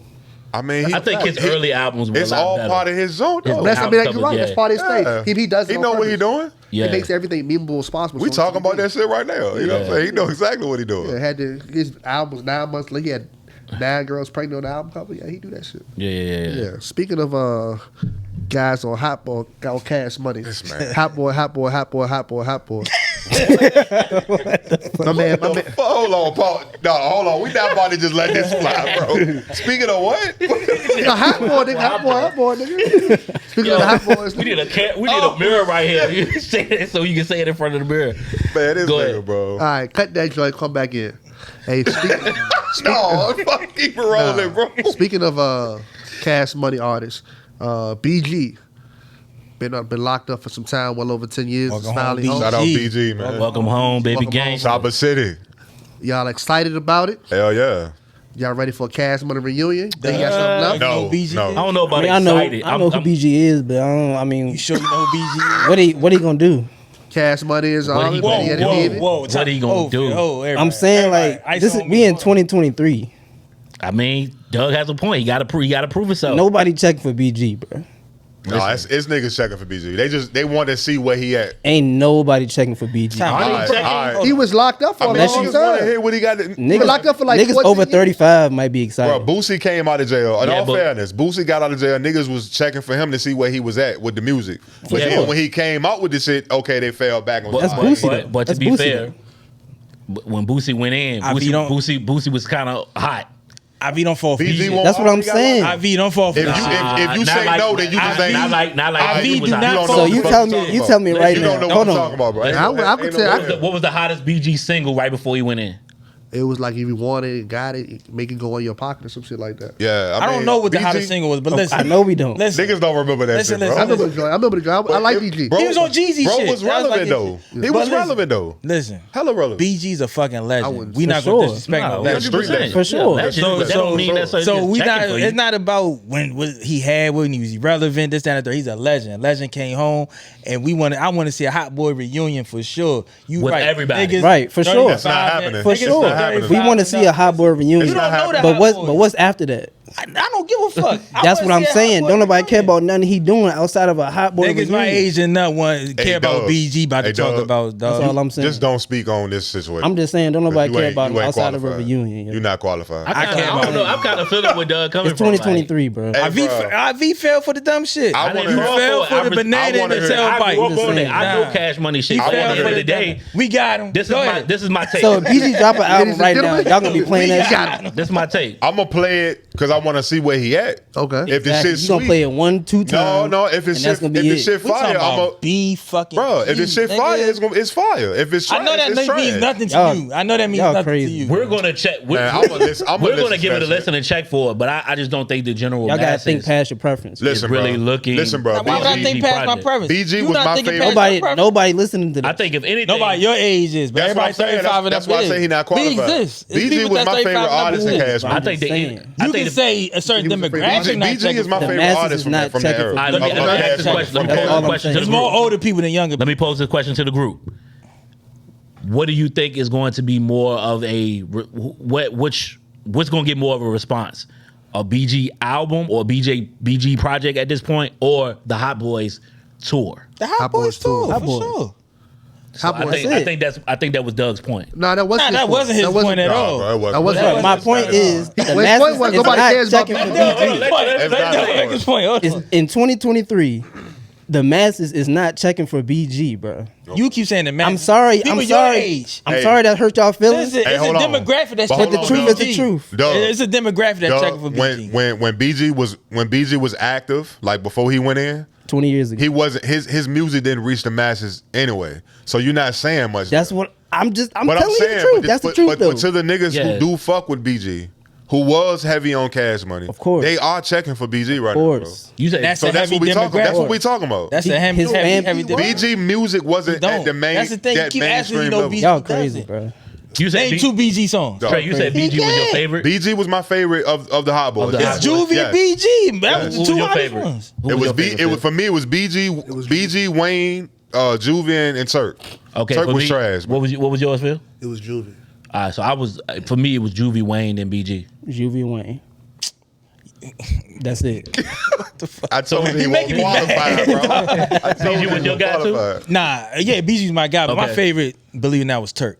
I mean, I think his early albums were it's a lot all better. part of his zone, though. That's, I mean, album you're right. covers, That's yeah. part of his Yeah. thing. He does it He on know what he purpose. doing. Yeah. He makes everything memeable as possible. We So talking about that shit right now. You know what I'm saying? He know exactly what he doing. Yeah, his album was 9 months later. He had 9 girls pregnant on the album cover. Yeah, he do that shit. Yeah. Yeah. Speaking of guys on Hot Boy, got Cash Money. This man. Hot Boy. My man. Hold on, Paul. No, hold on. We not about to just let this fly, bro. Speaking of what? Hot boy, nigga. Speaking of the hot boys, We need a mirror right here. You say it so you can say it in front of the mirror. Man, this Go nigga, ahead. bro. all right, cut that joint. Come back in. Hey, No, fuck, keep it rolling, bro. speaking of Cash Money artists, BG been locked up for some time, well over 10 years. Welcome It's finally home, home. Shout out BG, man. Welcome home, baby Welcome gang. home. Chopper City. Y'all excited about it? Hell yeah. Y'all ready for a Cash Money reunion? Think you got something left? No, BG? no. I don't know I about mean, I know excited. who BG is, but I mean, You sure you know who BG is? what he gonna do? Cash Money is What all he it. gonna He had do? to Whoa, give it. Whoa, What he gonna do? I'm saying like we in 2023. I mean, Doug has a point. He got to prove himself. Nobody checking for BG, bro. No, it's niggas checking for BG. They want to see where he at. Ain't nobody checking for BG. Time I out. ain't checking. All right. He was locked up for a I mean, long niggas want to time. hear what he got. Niggas locked up for like niggas 14 over years. 35 might be Bro, excited. Boosie came out of jail. In Yeah, all but- fairness, Boosie got out of jail. Niggas was checking for him to see where he was at with the music. But Yeah, then but- when he came out with the shit, okay, they fell back on That's the Boosie, though. But to That's be Boosie, fair, when Boosie went in, I beat on- Boosie was kind of hot. IV don't fall for BG BG. won't- That's what I'm He got saying. IV don't fall for If you, BG. if you Not say like- no, then you just ain't. not like I- he was do hot. not You don't fall know So what you the tell fuck me, you tell me right You now. don't know Hold what I'm on. talking about, bro. Ain't I no- would ain't say- no I way. could- What was the hottest BG single right before he went in? It was like if you wanted it, got it, make it go in your pocket or some shit like that. Yeah, I don't mean, know what the BG hottest single was, but listen. I know we don't. Listen. Niggas don't remember that Listen, shit, bro. I remember the joint. I like BG. Bro, He was on Jeezy bro shit. was That was like relevant though. his- He But was listen. relevant though. Listen. Hella relevant. BG's a fucking legend. wouldn't- We For not sure. gonna disrespect no Nah, legend. street legend. For sure. Legend, So, but that don't mean that's so we not. checking for you. It's not about when he had when he was irrelevant. This, that, and the third. He's a legend. Legend came home, and I want to see a Hot Boy reunion for sure. You With right, everybody. Niggas, Right, for sure. 35 That's not happening. For It's sure. not happening. We want to see a Hot Boy reunion. You don't know that But Hot Boy. what's after that? I don't give a fuck. I That's wanna what I'm see a Hot saying. Boy Don't nobody care reunion. about nothing he doing outside of a Hot Boy Niggas reunion. my age and not want care about Doug. BG about to Hey, talk Doug. about That's dog. all I'm saying. Just don't speak on this situation. I'm just saying, don't nobody You care ain't- about you him ain't outside of a qualified. reunion. You're not qualified. I care I about don't know. I'm kind of feeling where Doug coming It's from. 2023, bro. Hey, IV, bro. IV fell for the dumb shit. I I didn't wanna- fall fell for it. for the banana wanna and the hear- I tailpipe. grew up I'm just on it. saying. I know Nah. Cash Money shit. He At the fell end for of the the day, We got him. this is Go my ahead. this is my take. So if BG drop an album and right now, gentlemen, y'all gonna be playing that shit. This is my take. I'm gonna play it because I want to see where he at. Okay. If the Exactly. shit's You gonna sweet, play it 1-2 times. no. If and it's that's shit, gonna if be the it. shit We talking fire, I'm a about B fucking. bro. If the shit nigga. fire, it's fire. If it's trash, I know that it's means trash. nothing to Y'all- you. I know that means y'all nothing crazy. to you. We're gonna check. Man, I'm gonna listen We're to gonna give it a that shit. listen and check for it, but I just don't think the general Y'all gotta masses think past your preference. Listen, really bro. looking. Listen, bro. Now, why would I BG think past my project. preference? BG You was not my thinking favorite. past my Nobody, preference? nobody listening to I that. think if anything, Nobody your age is, but That's what I'm everybody saying. 35 and That's up why I is. say he not We qualified. exist. It's BG people was that's my 35 favorite and up artist in exist. Cash I Money. think saying. I You think can say a certain He was a favorite. demographic. not BG is checking my for- The favorite masses artist is from not that checking era. for All right, let me Of ask Cash this Money. question. Let me That's pose all this I'm question to saying. the There's more group. older people than younger Let me people. pose this question to the group. What do you think is going to be more of a what's going to get more of a response? A BG album or BG project at this point, or the Hot Boys tour? The Hot Boys tour, Hot for Boys. sure. Hot I Boy. think I think that was Doug's point. No, that wasn't. Nah, that wasn't his point at Nah, all. bro, it wasn't. That wasn't- But my point is, the His masses point was is nobody not cares about checking for BG. BG. It's not Make his point. It's in 2023. The masses is not checking for BG, bro. You keep saying the man. I'm sorry. People I'm your sorry. age. I'm Hey. sorry that hurt y'all feelings. Listen, Hey, it's a hold on. demographic that's But checking the hold for on, truth is Doug. the truth. Doug. It's a demographic that's checking for BG. When BG was active, like before he went in, 20 years ago. he wasn't his music didn't reach the masses anyway. So you're not saying much. That's what I'm but telling you the truth. but That's the truth, though. But to the niggas Yeah. who do fuck with BG, who was heavy on Cash Money, Of course. they are checking for BG right Of now, bro. course. You said That's So a that's heavy what we talking. That's what demographic. we talking about. That's a heavy, His heavy, fam- heavy demographic. BG music wasn't Don't. at the main. That's the thing. You that keep asking, mainstream you know, level. BG. Y'all doesn't. crazy, bro. you said Name two BG songs. Dog. Trey, you said BG was your favorite. BG was my favorite of the Hot Boys. Of the Yes. Hot Boys. Juvie Yes. and BG. That Yes. was Who the was two your hottest favorite? ones. Who It was your B. favorite It was fifth? for me. It was BG, Wayne, Juvian, and Turk. Okay, Turk for was me, trash. What was yours, Phil? It was Juvie. All right, so for me it was Juvie, Wayne, and BG. Juvie Wayne. That's it. I told you he won't making me qualify, bro. I told BG was he your won't guy, too? qualify. Nah, yeah, BG's my guy, but my Okay. favorite, believe it or not, was Turk.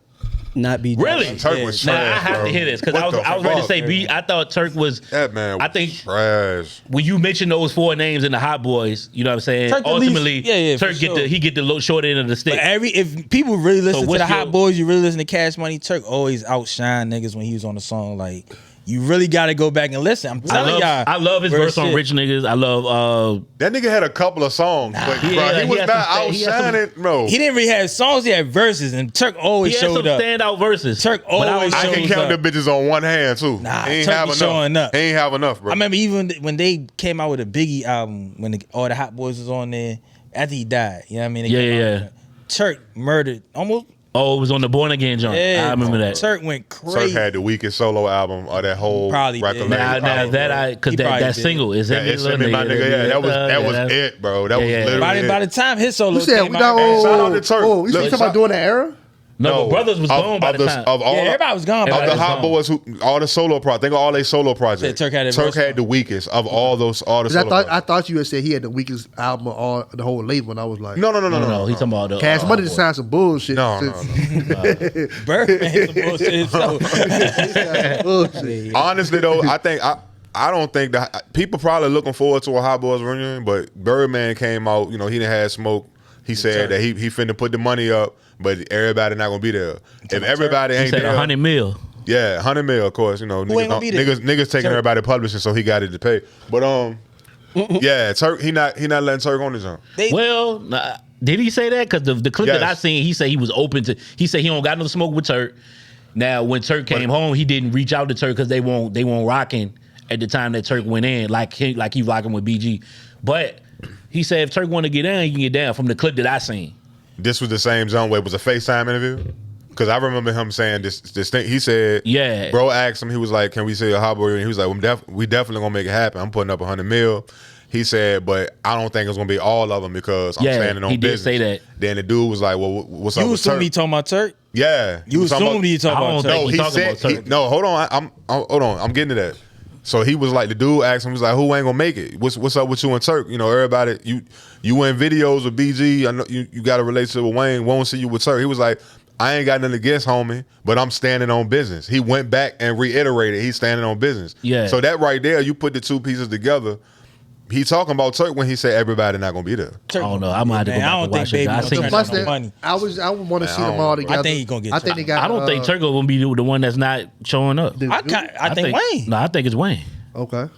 not BG. Really? Turk was Now I trash, have bro. to hear this because What I was ready to fuck? say B. I thought Turk was. That man was I think trash. when you mention those 4 names in the Hot Boys, you know what I'm saying. Turk at least- Ultimately, yeah, for Turk get sure. the low short end of the stick. But if people really listen to what's the Hot your- Boys, you really listen to Cash Money, Turk always outshine niggas when he was on the song. Like, you really got to go back and listen. I'm telling y'all. I love his real verse on shit. Rich Niggas. I love That nigga had a couple of songs, but bro, Yeah, he he was had not some- he had some- outshining, bro. He didn't really have songs, he had verses, and Turk always he had some showed up. standout verses. Turk But I always was- I can shows count up. the bitches on one hand too. Nah, he ain't Turk have was enough. showing up. He ain't have enough, bro. I remember even when they came out with a Biggie album, when all the Hot Boys was on there, after he died. You know what I mean? They Yeah, came out yeah. with that. Turk murdered almost. Oh, it was on the Born Again joint. Yeah, I remember that. Turk went Turk crazy. had the weakest solo album of that whole Probably did. record Now, label. now that because He that probably that did. single is Yeah, it's me, my nigga. Yeah, that was it, bro. That was Yeah, yeah. literally By it. the time his solo You said came we out, not. Shout out to Turk. Oh, you Look, talking about during that era? No, but Brothers was gone by the time. Of all yeah, everybody was gone. Everybody by of the was then. Hot Boys, all the solo projects. Think of all their solo projects. Turk had it most had the weakest of all the 'Cause solo projects. I thought you had said he had the weakest album of all the whole label, and I was like, No. No, he's talking about the Cash Money just signed some bullshit. No. Birdman some bullshit himself. Bullshit. Honestly though, I don't think that people probably looking forward to a Hot Boys reunion, but Birdman came out, you know, he didn't have smoke. He said that he finna put the money up, but everybody not gonna be there. If everybody He ain't said there, 100 mil. yeah, 100 mil, of course. You know, ain't gonna be there? niggas taking Turk. everybody publishing, so he got it to pay. But yeah, Turk, he not letting Turk on his own. Well, did he say that? Because the clip that Yes. I seen, he said he was open to. He said he don't got no smoke with Turk. Now, when Turk came home, he didn't reach out to Turk because they won't rocking at the time that Turk went in, like he rocking with BG. But he said if Turk want to get down, he can get down. From the clip that I seen. This was the same zone where it was a FaceTime interview. Because I remember him saying this thing. He said, Yeah. Bro asked him, he was like, can we see a Hot Boy? And he was like, we definitely going to make it happen. I'm putting up 100 mil. He said, but I don't think it's going to be all of them because I'm Yeah, standing on he did business. say that. Then the dude was like, well, what's up You with assume Turk? he talking about Turk? Yeah. You was talking assumed he talking I about don't Turk? think No, he he talking said, about Turk. no, hold on. Hold on. I'm getting to that. So he was like, the dude asked him, he was like, who ain't gonna make it? What's up with you and Turk? You know, everybody, you in videos with BG. I know you got a relationship with Wayne. Won't see you with Turk. He was like, I ain't got nothing against homie, but I'm standing on business. He went back and reiterated he's standing on business. Yeah. So that right there, you put the two pieces together. He talking about Turk when he said everybody not gonna be there. Turk I don't know. I might have to go Man, back I and don't watch think it. Baby I gonna think turn Plus down no that, money. I would want to see I them don't all know, bro. together. I think he gonna get I think they got. I don't think Turk gonna be the one that's not showing up. I think Wayne. No, I think it's Wayne. Okay.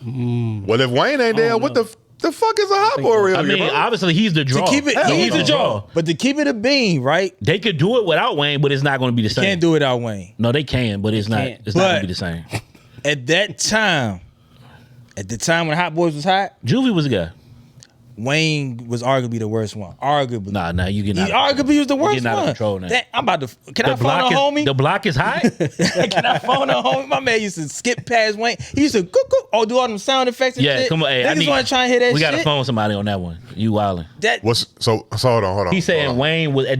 Well, if Wayne ain't there, what the fuck is a Hot Boy reunion? I mean, bro? obviously he's the draw. To keep it, Hell he's no. the jaw. But to keep it a beam, right? They could do it without Wayne, but it's not going to be the same. Can't do it without Wayne. No, they can, but it's not. can't. It's not going But- to be the same. At that time, when Hot Boys was hot, Juvie was a guy. Wayne was arguably the worst one. Arguably. Nah, you get He out. arguably was the You worst getting out of one. control now. That- I'm about to. Can I The phone block a is homie? the block is high. Can I phone a homie? My man used to skip past Wayne. He used to do all them sound effects and Yeah, shit. come on. Hey, I Niggas need. want to try and hear that we shit. got to phone somebody on that one. You wildin'. That so hold on. He said Hold on. Wayne was at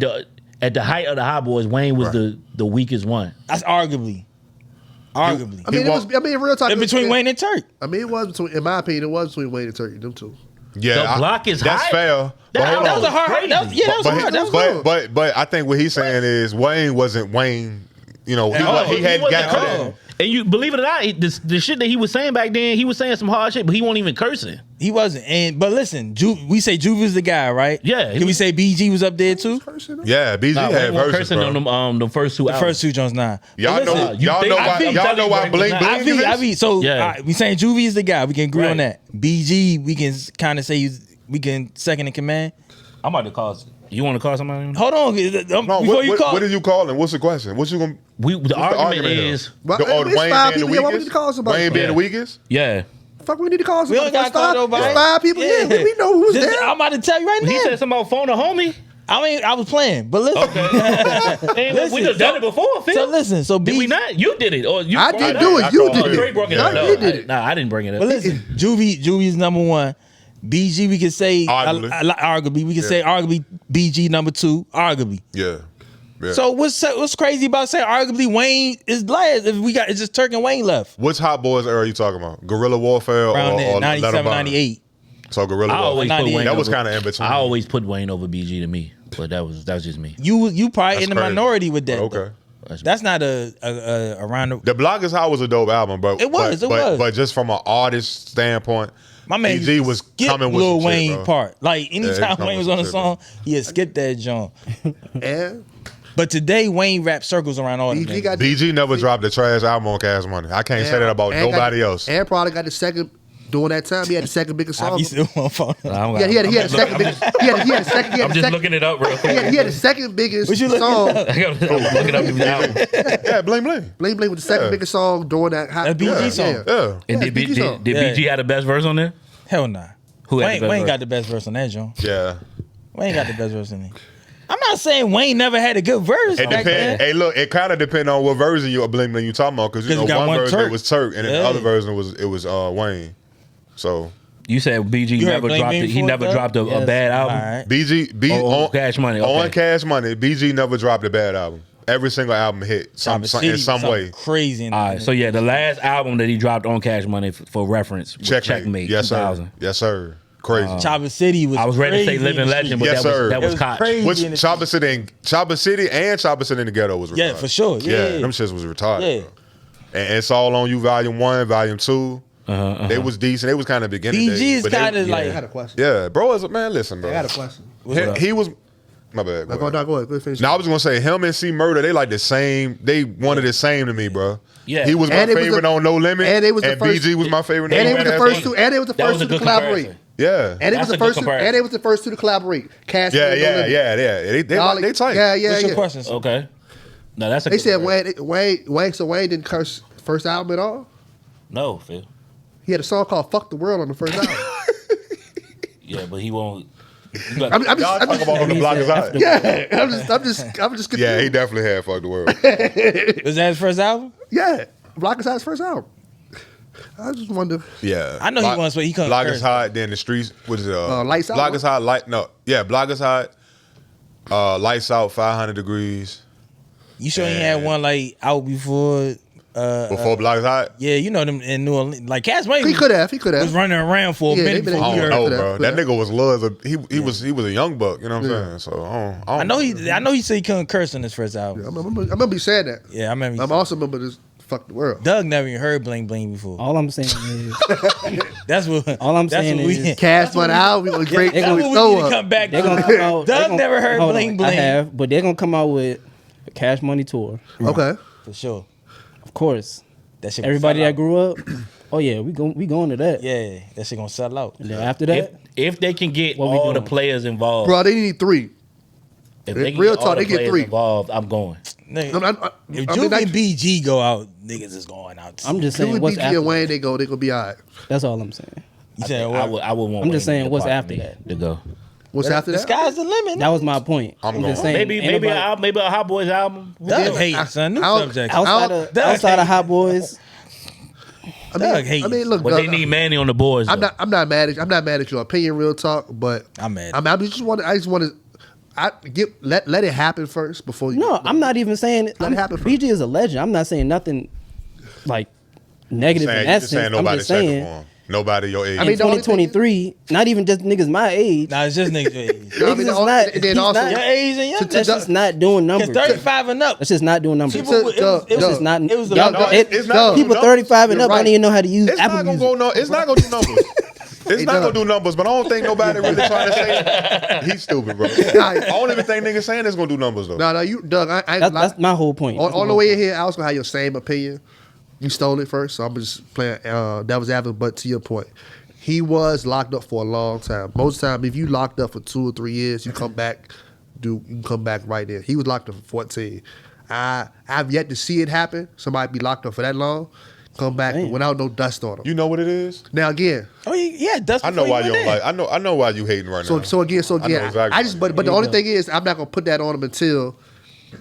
the height of the Hot Boys. Wayne was the weakest one. that's arguably. Arguably. I mean, real talk. In between Wayne and Turk. I mean, it was between. In my opinion, it was between Wayne and Turkey. Them two. Yeah, The block is that's high. fair. But That- hold That on. was a hard. That was, yeah, that was hard. That was hard. But I think what he's saying is Wayne wasn't Wayne. You know, he hadn't wasn't got to cursing. that. And you believe it or not, the shit that he was saying back then, he was saying some hard shit, but he wasn't even cursing. He wasn't. But listen, we say Juvia's the guy, right? Yeah, he Can we was- say BG was up there too? Yeah, BG Nah, had Wayne wasn't verses, cursing bro. on them first two The albums. first two Jones 9. Y'all But know, listen, you y'all think- know I why, think y'all know Telly why Break Bling was Bling not- is this? So Yeah. we saying Juvie is the guy. We can agree Right. on that. BG, we can kind of say we can second in command. I'm about to call. You want to call somebody? Hold on, No, before you call. what are you calling? What's the question? What you gonna? The what's argument here? is, Well, The, it's Wayne five being the people. Yeah, why we weakest? need to call somebody? Wayne being Yeah. the weakest? yeah. Fuck, we need to call we don't somebody. got to call nobody. It's five people. Yeah, we know who's This- there. I'm about to tell you right now. He said something about phone a homie. I was playing, but listen. We just done it before, Phil. So listen, so Did we BG, not? You did it, or you? I brought didn't it do up. it. You I did called it. Trey brought it No, up. he did it. Nah, I didn't bring it up. but listen, Juvie's number one. BG, we can say Arguably. arguably. We can say arguably BG number two, arguably. Yeah. Yeah. So what's crazy about saying arguably Wayne is last? If it's just Turk and Wayne left. Which Hot Boys era are you talking about? Guerrilla Warfare Around or there, Let 'em 97, Burn? 98. So Guerrilla I always Warfare. put 98. Wayne. That was over- kind of in between. I always put Wayne over BG to me, but that was just me. You probably That's in the crazy. minority with that. Okay. That's not a around the. The Block is Hot was a dope album, bro. It was, But just from an artist standpoint, My man BG was skip coming with Lil some shit, Wayne bro. part. Like anytime coming Wayne was with on a some shit, song, he had skipped that joint. And But today Wayne rap circles around all BG them. got BG never dropped a trash album on Cash Money. I can't say that about and nobody got, else. And probably got the second during that time. He had the second biggest I song. be still on phone. Yeah, he had the second biggest. He had the second. He had I'm the just second. looking it up real quick. He had the second biggest What you looking song. at? I'm looking up the album. Yeah, Bling Bling. Bling Bling was the second Yeah. biggest song during that. That BG song. Yeah. And Yeah, did, BG song. did Yeah. BG have the best verse on there? Hell nah. Who had the best Wayne verse? got the best verse on that joint. Yeah. Wayne got the best verse in it. I'm not saying Wayne never had a good verse. It back depend. then. Hey, look, it kind of depend on what version you Bling Bling you talking about, because you 'Cause know you got one one version Turk. it was Turk, and then the Yeah. other version was Wayne. So You said BG You heard never Bling dropped Bling it. He before never that? dropped a Yes. bad album. All right. on Cash Money. Okay. On Cash Money, BG never dropped a bad album. Every single album hit Chopper in City some was way. crazy. In All right. So yeah, the last album that he dropped on Cash Money for reference was Checkmate. Yes, sir. 2000. Yes, sir. Crazy. Chopper City was. I was ready to say crazy Living in the Legend, street. but Yes, that sir. was It was Koch. crazy. Which in the Chopper City and Chopper City in the Ghetto was retarded. Yeah, for sure. Yeah. them shits was retarded. Yeah. Bro. And It's All on You, Volume 1, Volume 2. They was decent. They was kind of beginning BG days, is but they- kind of I like. got a question. Yeah, bro. Man, listen, bro. I got a question. He was. My bad. Go Go ahead. ahead. Finish. Now I was gonna say him and C Murder. They like the same. They one of the same to me, bro. Yeah. he was my And it was favorite the- on No Limit, and it was the first- BG was my favorite. And on they was the Cash first Money. two. And they was the That was first a two to good collaborate. comparison. Yeah, And it was That's the a good first two. comparison. And they was the first two to collaborate. Cash. yeah, Money, No yeah, Limit. yeah, yeah. They tight. Yeah, yeah, What's your yeah. questions? Okay. No, that's a They good said comparison. Wayne. So Wayne didn't curse first album at all. No, Phil. He had a song called "Fuck the World" on the first album. Yeah, but he won't. I'm Y'all talk just, about on the block is hot. yeah. I'm just confused. Yeah, he definitely had Fuck the World. Was that his first album? Yeah, Block is Hot's first album. I just wonder. Yeah, I know he wants, but he couldn't Block curse. is hot. Then the streets. What is it? Lights Out? Block is hot. Block is hot. Lights out. 500 degrees. You sure he had one like out before? Before Block is hot. Yeah, you know them in New Orleans. Like Cash Money He could have. He could was have. running around for a Yeah, minute they been- before I we don't heard. know, Coulda, bro. That coulda. nigga was low. He was a young buck. You know what I'm saying? So I don't know. I know he said he couldn't curse on his first album. I remember you saying that. Yeah, I remember. I'm also remember this "Fuck the World." Doug never even heard Bling Bling before. All I'm saying is, That's what. All I'm that's saying what we, is- Cash Money album was great. they That's gonna what we throw need to up. come back. they're to. gonna come out. Doug they gonna- never heard hold on, Bling Bling. I have, but they're gonna come out with a Cash Money tour, Okay. For sure. of course. That shit. Everybody gonna that grew up, oh yeah, we going to that. Yeah, that shit gonna sell out. And then after that, If they can get What we all the doing? players involved, Bro, they need 3. if they can real get all talk, the they get players 3. involved, I'm going. Nigga, if I Juke mean, and BG go out, niggas is going out. I'm just saying Julie, what's BG, after. and Wayne, That. they gonna be all right. That's all I'm saying. You said I what? would want. I'm just Wayne to saying be a what's part of after me that. to go. What's after The that? sky's the limit. That was my point. I'm just going. saying. Maybe ain't maybe nobody- maybe a Hot Boys album. Doug I- hates, son. New I don't- subject. outside of Hot Boys, Doug hates. I mean, look, But Doug, they need Manny on the boards. I'm though. not mad at your opinion, real talk, but I'm mad. I just want to let it happen first before you. no, I'm not even saying Let it happen first. BG is a legend. I'm not saying nothing like negative in You that just saying sense. I'm nobody just second saying for him. Nobody your age. I mean, in the only thing 2023, not even just niggas my age. Nah, it's just niggas. I mean, niggas is the only- not. and then he's also- not- Your age and young. that's just not doing numbers. Because 35 and up. That's just not doing numbers. People, to- it was, Doug, it was It's just not. It was the y'all- No, it- it's not gonna people do 35 and You're up don't right. even know how to use It's Apple not gonna Music. go. No, it's not gonna do numbers. It's not Doug. gonna do numbers. But I don't think nobody really trying to say he's stupid, bro. I don't even think niggas saying it's gonna do numbers though. No, you, Doug. I That's my whole point. That's on my the way whole in here, I was gonna have your same opinion. You stole it first, so I'm just playing devil's advocate. But to your point, he was locked up for a long time. Most of the time, if you locked up for 2 or 3 years, you come back, you can come back right there. He was locked up for 14. I've yet to see it happen. Somebody be locked up for that long, come back Damn. without no dust on them. You know what it is? Now again, Oh yeah, that's I know why you don't like. I know why you hating right now. so again, I know exactly I just why. but the only thing is, I'm not gonna put that on him until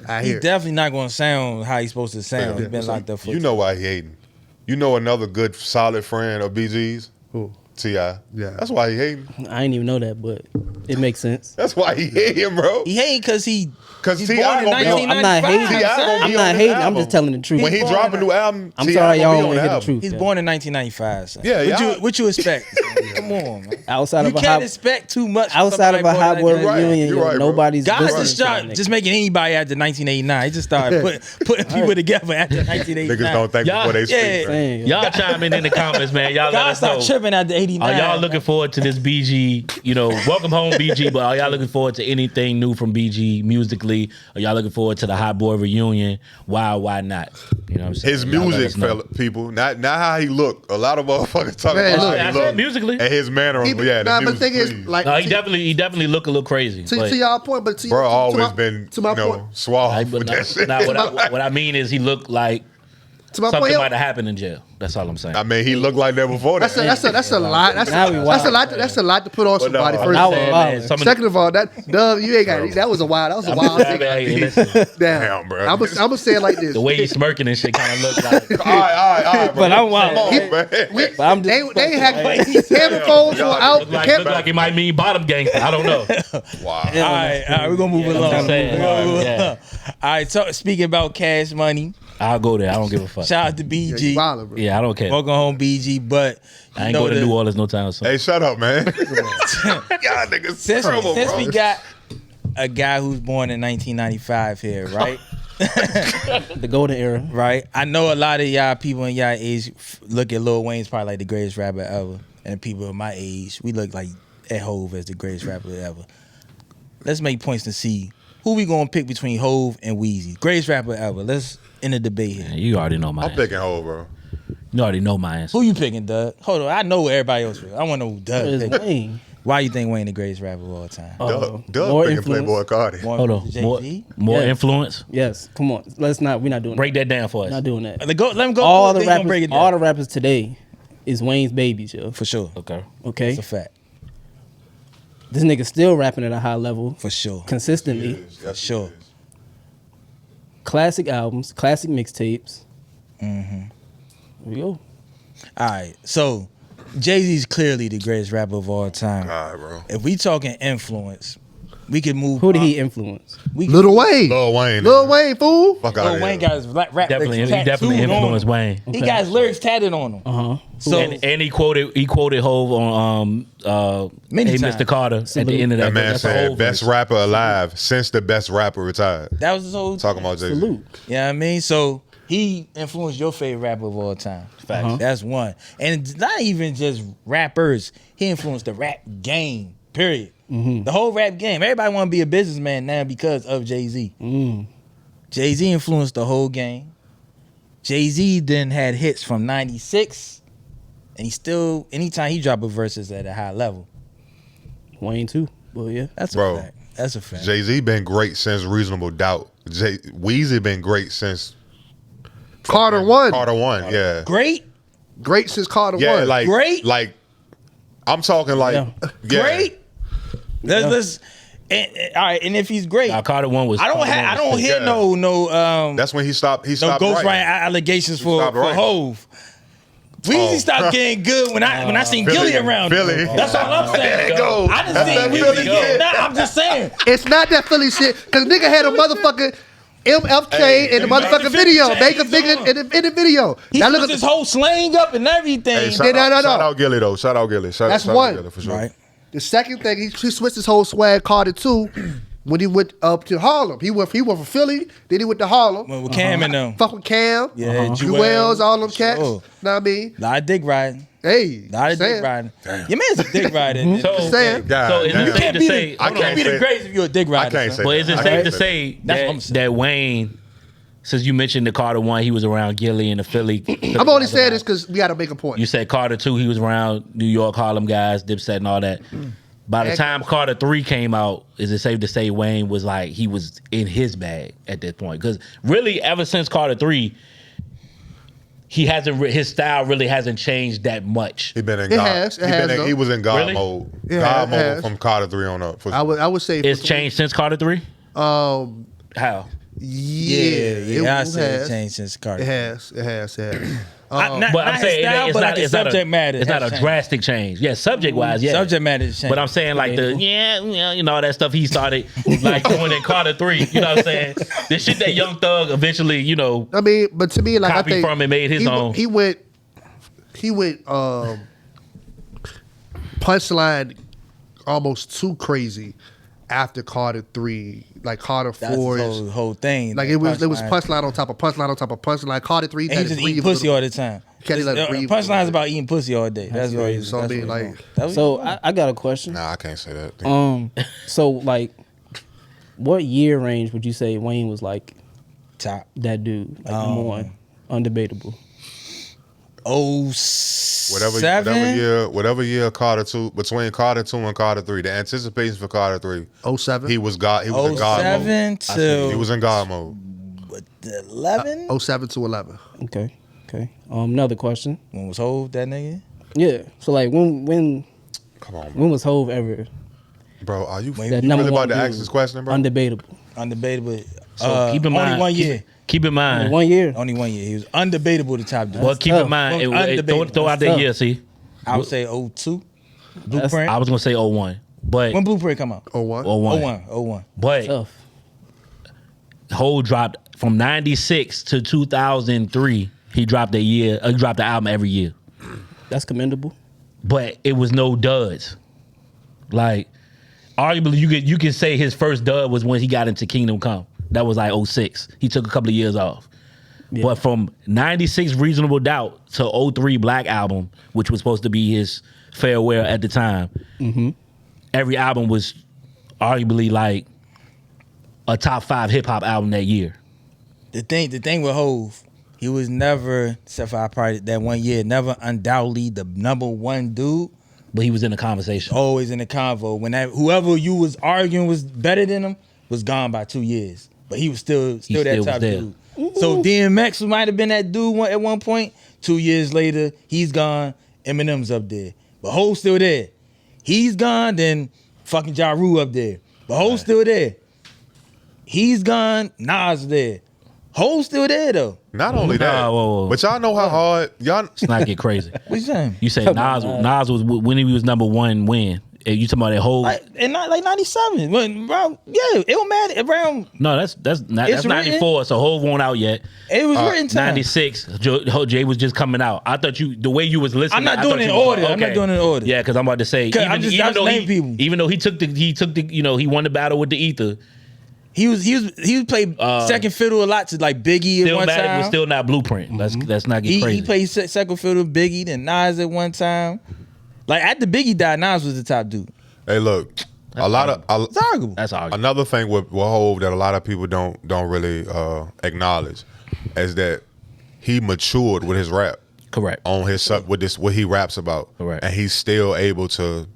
I He hear. it. definitely not gonna sound how he's supposed to sound. Yeah. He's been locked up for. You know why he hating. You know another good solid friend of BG's? Who? T.I. Yeah. That's why he hating. I didn't even know that, but it makes sense. That's why he hating, bro. He hating because he's Because born T.I. in gonna be on. I'm not 1995. hating. T.I. gonna I'm be not on this hating. I'm album. just telling the truth. When he born drop a in new album, I'm T.I. sorry, gonna y'all be don't on want the to hear the album. truth. He's man. born in 1995. Son. Yeah, What y'all- you expect? Come on, man. Outside You of a can't hot, expect too much. from outside of somebody a hot born boy in 1995. You're right. reunion, You're right, bro. nobody's Guys listening just to that start nigga. just making anybody after 1989. He just started putting people together after 1989. Niggas don't think Y'all- before they yeah. speak. man. Saying, Y'all chime in the comments, man. Y'all let Guys us know. start tripping after 89. Are y'all looking forward to this BG? You know, welcome home BG. But are y'all looking forward to anything new from BG musically? Are y'all looking forward to the Hot Boy reunion? Why not? You know what I'm saying? His Y'all let music, us know. people, not how he look. A lot of motherfuckers talk Man, about look. how I he said look. musically. And his manner, yeah, nah, the but the thing music, is, please. like, No, he definitely look a little crazy. but- to y'all point, but to Bro, to always my, been, to my you know, point. suave Like, but with now, that shit. now what I mean is he looked like To my something point, might have happened in jail. That's all I'm saying. I mean, he looked like that before that. that's a lot. Now we wild. That's a lot to put on But no, somebody. I'm First Now of we all. wild. Some of the- Second of all, Dub, you ain't got that was a wild thing. Hey, listen, Damn, bro. I'm gonna say it like this. the way he's smirking and shit kind of looked like. all right, bro. But I'm wild. Come on, man. But I'm They just had camera phones were out. Look like it might mean bottom gangster. I don't know. Wow. All right, we're gonna move I'm along. just saying. We're gonna move Yeah. along. All right, so speaking about Cash Money, I'll go there. I don't give a fuck. shout out to Yeah, BG. you wildin', bro. Yeah, I don't care. Welcome home, BG. But I ain't going to New Orleans no time soon. Hey, shut up, man. Y'all niggas since trouble, bro. we got a guy who's born in 1995 here, right? the golden era. Right. I know a lot of y'all people in y'all age look at Lil Wayne's probably like the greatest rapper ever, and people of my age we look like at Hove as the greatest rapper ever. Let's make points to see who we gonna pick between Hove and Weezy, greatest rapper ever. Let's end the debate here. Man, you already know my I'm answer. picking Hov, bro. You already know my answer. Who you picking, Doug? Hold on, I know what everybody else. I want to know who Doug It's pick. Wayne. Why you think Wayne the greatest rapper of all time? Doug more picking influence. Playboy Cardi. Hold on. Jay-Z? More Yes. influence. Yes, come on. We're not doing Break that down for that. us. Not doing that. Let him go. All the They gonna break rappers, it down. all the rappers today is Wayne's babies, yo. For sure. Okay. Okay, It's a fact. this nigga still rapping at a high level For sure. consistently. Yes, Sure. it is. Classic albums, classic mixtapes. Mm-hmm. Here we go. All right. So Jay-Z's clearly the greatest rapper of all time. All right, bro. If we talking influence, we could move. Who did he influence? Lil Wayne. Lil Wayne. Lil Wayne, fool. Fuck out Lil of Wayne here. got his rap Definitely, lyrics he definitely tattooed on influenced him. Wayne. He got his lyrics tatted on him. So And he quoted Hove on Many Hey times. Mr. Carter at the end of that. That man That's a said Hove best verse. rapper alive since the best rapper retired. that was his whole. Talking about Jay-Z. Salute. You know what I mean? So he influenced your favorite rapper of all time. Facts. That's one. And it's not even just rappers. He influenced the rap game, period. The whole rap game. Everybody want to be a businessman now because of Jay-Z. Jay-Z influenced the whole game. Jay-Z then had hits from 96. And he still, anytime he drop a verse is at a high level. Wayne too. Well, yeah. That's a Bro, fact. That's a fact. Jay-Z been great since Reasonable Doubt. Weezy been great since Carter 1. Carter 1. Yeah. Great. Great since Carter Yeah, 1. like Great. Like I'm talking like Yeah. yeah. Great. Let's all right, and if he's great, Now, Carter one was. I don't hear Yeah. no That's when he stopped. He no stopped ghostwriting writing. allegations for stopped writing. Hove. Weezy Oh. stopped getting good when I seen Philly. Gilly around. Philly. That's all I'm saying. There it goes. I just That's seen that Weezy Philly get. shit. Nah, I'm just saying. It's not that Philly shit. Because nigga had a motherfucking MF chain in the motherfucking video. Make a nigga in the video. He Now put look at his whole slang up and everything. Hey, no, no. shout out Gilly though. Shout out Gilly. Shout That's out one. Gilly for sure. Right. the second thing. He switched his whole swag Carter 2 when he went up to Harlem. He went from Philly, then he went to Harlem. With Cam and them. Fuck with Cam, Yeah, Jewels, all them cats. Sure. Know what I mean? Lot of dick riding. Hey, Lot of dick saying. riding. Your man's a dick rider. So, saying. God, so is damn. it You safe can't to be say? the, I you can't can't be the say- greatest if you're a dick rider. I can't son. say But is it I safe can't to say say That's what I'm saying. that Wayne, since you mentioned the Carter one, he was around Gilly and the Philly. I'm only saying this because we got to make a point. You said Carter 2, he was around New York, Harlem guys, Dipset and all that. By the time Carter 3 came out, is it safe to say Wayne was like, he was in his bag at that point? Because really, ever since Carter 3, his style really hasn't changed that much. He been in It God. has. It he, has, been in, though. he was in God Really? mode. Yeah, God it mode has. from Carter 3 on up. For I would say It's changed since Carter 3? Um, How? yeah, Yeah, I it say it has. changed since Carter. It has. But I'm saying it's not a subject matter. It's not a drastic change. Yeah, subject wise, yeah. Subject matter has changed. But I'm saying like you know, that stuff he started like doing in Carter 3. You know what I'm saying? The shit that Young Thug eventually, you know, I mean, but to me, like I copied think from and made his own. He went punchline almost too crazy after Carter 3, like Carter 4. That's the whole thing. Like it was punchline on top of punchline on top of punchline. Carter 3. And he just eat pussy all the time. Punchline's about eating pussy all day. That's what he's. So I mean, like. So I got a question. Nah, I can't say that. So like, what year range would you say Wayne was like Top. that dude? Like number one, undebatable. Whatever year Carter 2, between Carter 2 and Carter 3, the anticipation for Carter 3, 07? he was in God mode. He was in God mode. 11? 07 to 11. Okay. Another question. When was Hov that nigga? Yeah. So like when Come on, when was Hov ever bro. Are you that really number about one to dude? ask this question, bro? Undebatable. Undebatable. So keep in mind, only 1 year. Keep in mind, 1 year. Only 1 year. He was undebatable the top dude. well, keep tough. in mind, Undebatable. throw out that That's year. tough. See, I would say 02. Blueprint. I was gonna say 01, but When Blueprint come out? 01. 01. But Tough. Hov dropped from 96 to 2003. He dropped he dropped the album every year, That's commendable. but it was no duds. Like, arguably, you could say his first dud was when he got into Kingdom Come. That was like 06. He took a couple of years off. Yeah. But from 96 Reasonable Doubt to 03 Black Album, which was supposed to be his farewell at the time, every album was arguably like a top 5 hip hop album that year. The thing with Hov, he was never, except for probably that 1 year, never undoubtedly the number one dude. But he was in the conversation. Always in the convo. When whoever you was arguing was better than him was gone by 2 years. But he was still still that was top there. dude. So DMX might have been that dude at one point. 2 years later, he's gone. Eminem's up there. But Hov's still there. He's gone, then fucking Ja Rule up there. But Hov's still there. He's gone, Nas there. Hov's still there though. Not only that, Nah, whoa. but y'all know how hard y'all. Let's not get crazy. What you saying? You say Nas was when he was number one when? You talking about that whole? Like 97. When, bro, yeah, it don't matter. Around No, that's It's 94. So Hov won't out yet. it was written time. 96. Jay was just coming out. I thought the way you was listening. I'm not I doing thought it in you was- order. I'm not doing it in order. Yeah, because I'm about to say 'Cause I'm just though naming people. even though he took the he won the battle with the Ether. He played second fiddle a lot to like Biggie at Still one mad, time. was still not Blueprint. Let's not get crazy. He played second fiddle Biggie, then Nas at one time. Like after Biggie died, Nas was the top dude. Hey, look, It's arguable. That's arguable. another thing with Hov that a lot of people don't really acknowledge is that he matured with his rap Correct. on his what he raps about, Correct. and he's still able to,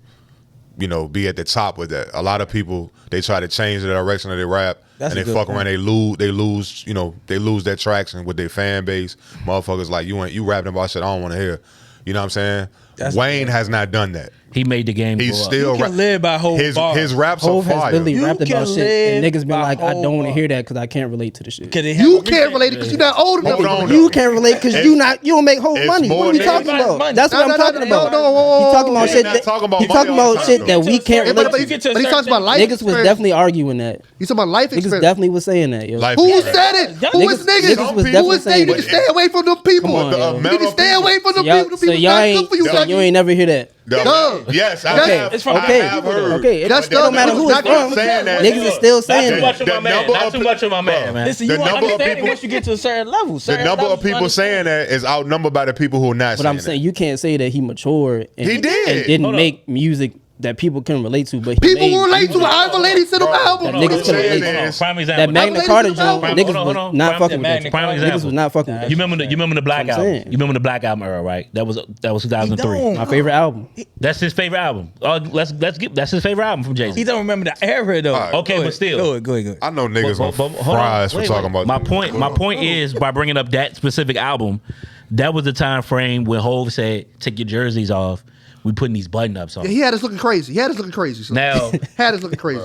be at the top with that. A lot of people they try to change the direction of their rap, That's and a they good fuck point. around. They lose that traction with their fan base. Motherfuckers like you rapping about shit I don't want to hear. You know what I'm saying? That's Wayne good. has not done that. He made the game. He's grow up. still You can live by Hov his bars. raps are Hov has fire. really You rapped can about shit, and live niggas been by like, I Hov don't want to bars. hear that because I can't relate to the shit. You can't relate it because you're not old enough. Hold on, You can't relate because you don't make whole it's money. more What are you than- talking about? Money. That's what I'm talking about. No, He talking about He's shit. not talking about He money talking all the about time, shit though. that we can't Yeah, relate but to. he talks about life Niggas was experience. definitely arguing that. You talking about life Niggas experience. definitely was saying that. Yo. Life Who experience. said it? Who was niggas? niggas was Who definitely was saying saying you need to stay away from them people? Come on, yo. You need to stay away from them Y'all- people. So People y'all not good ain't. for you. So Zach. you ain't never hear that. No. Yes, I Okay, have. It's from- I okay, have heard. okay. It That's don't matter who it's not from. saying that. Niggas is still saying Not too that. much of my man. number Not of too much of my man, man. Listen, The you want to number of understand it people- once you get to a certain level. The Certain number of levels, you people saying understand. that is outnumbered by the people who are not But saying I'm saying you can't say that he matured and, He did. and didn't Hold on. make music that people can relate to. But he People made will relate to music Ivan Lady Cinema Bro, album. that Hold niggas on, can saying relate is- to. Prime That example. Magna Ladies Carta in the joint, album. niggas Hold on, was hold on. not Prime fucking with example. that. Prime Niggas example. was not fucking with You that. remember the Black That's what I'm album? saying. You remember the Black album era, right? That was 2003. He My favorite album. That's his favorite album. That's his favorite album from Jay-Z. He don't remember the era though. Alright. Okay, Go but ahead. still. Go ahead. I know niggas on hold on. fries for Wait, talking about my point. My point is by bringing up that specific album, that was the time frame when Hov said, "Take your jerseys off. We putting these button ups on." He had us looking crazy. Son. Now, Had us looking crazy.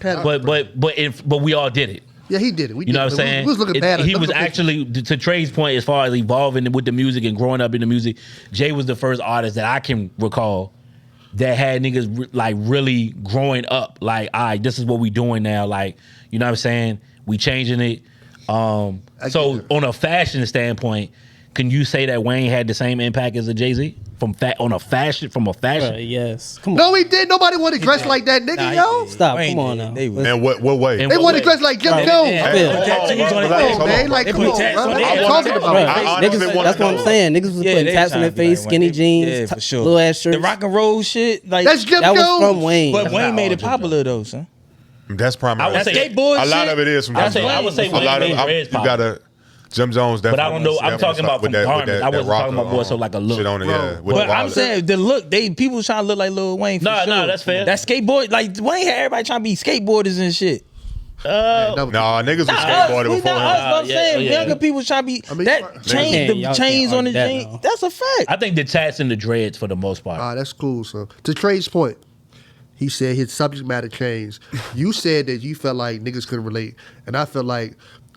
Son. but we all did it. Yeah, he did it. You know what I'm saying? We was looking bad. He was actually, to Trey's point, as far as evolving with the music and growing up in the music, Jay was the first artist that I can recall that had niggas like really growing up. Like, all right, this is what we doing now. Like, you know what I'm saying? We changing it. So on a fashion standpoint, can you say that Wayne had the same impact as a Jay-Z? From a fashion? Bruh, yes. Come on. No, he did. Nobody wanted to dress like that, nigga, yo. Stop. Wayne Come on did. now. They was- And what way? And They what wanted to way? dress like Jim Right. Jones. Yeah. They put Yeah. tattoos on their Come face. on, man. Like, They come put on, tats bro. on What their you ass. talking about? Bruh, I honestly niggas, wanna that's what I'm know. saying. Niggas was putting they tats on their trying to be face, like skinny Wayne. jeans, Yeah, for sure. little ass shirts. The rock and roll shit, like That's Jim that was Jones. from Wayne. But Wayne not made all it Jim popular though, son. That's primary. I would That say- skateboard a lot shit, of it is from I Jim say- I Jones. would say a Wayne lot made of dreads you gotta. Jim Jones But definitely. I don't know. I'm talking about from garments. I wasn't talking about more so like a look. Shit on it, yeah. with But the I'm wallet. saying the look, people trying to look like Lil Wayne. For No, sure. no, that's fair. That skateboard, like Wayne had everybody trying to be skateboarders and shit. Nah, niggas was skateboarding We before not him. us, but I'm Yeah, saying yeah. younger people trying to be I mean, that y'all chain, the can't chains on the argue that jeans. now. That's a fact. I think the tats and the dreads for the most part. That's cool. So to Trey's point, he said his subject matter changed. You said that you felt like niggas couldn't relate, and I felt like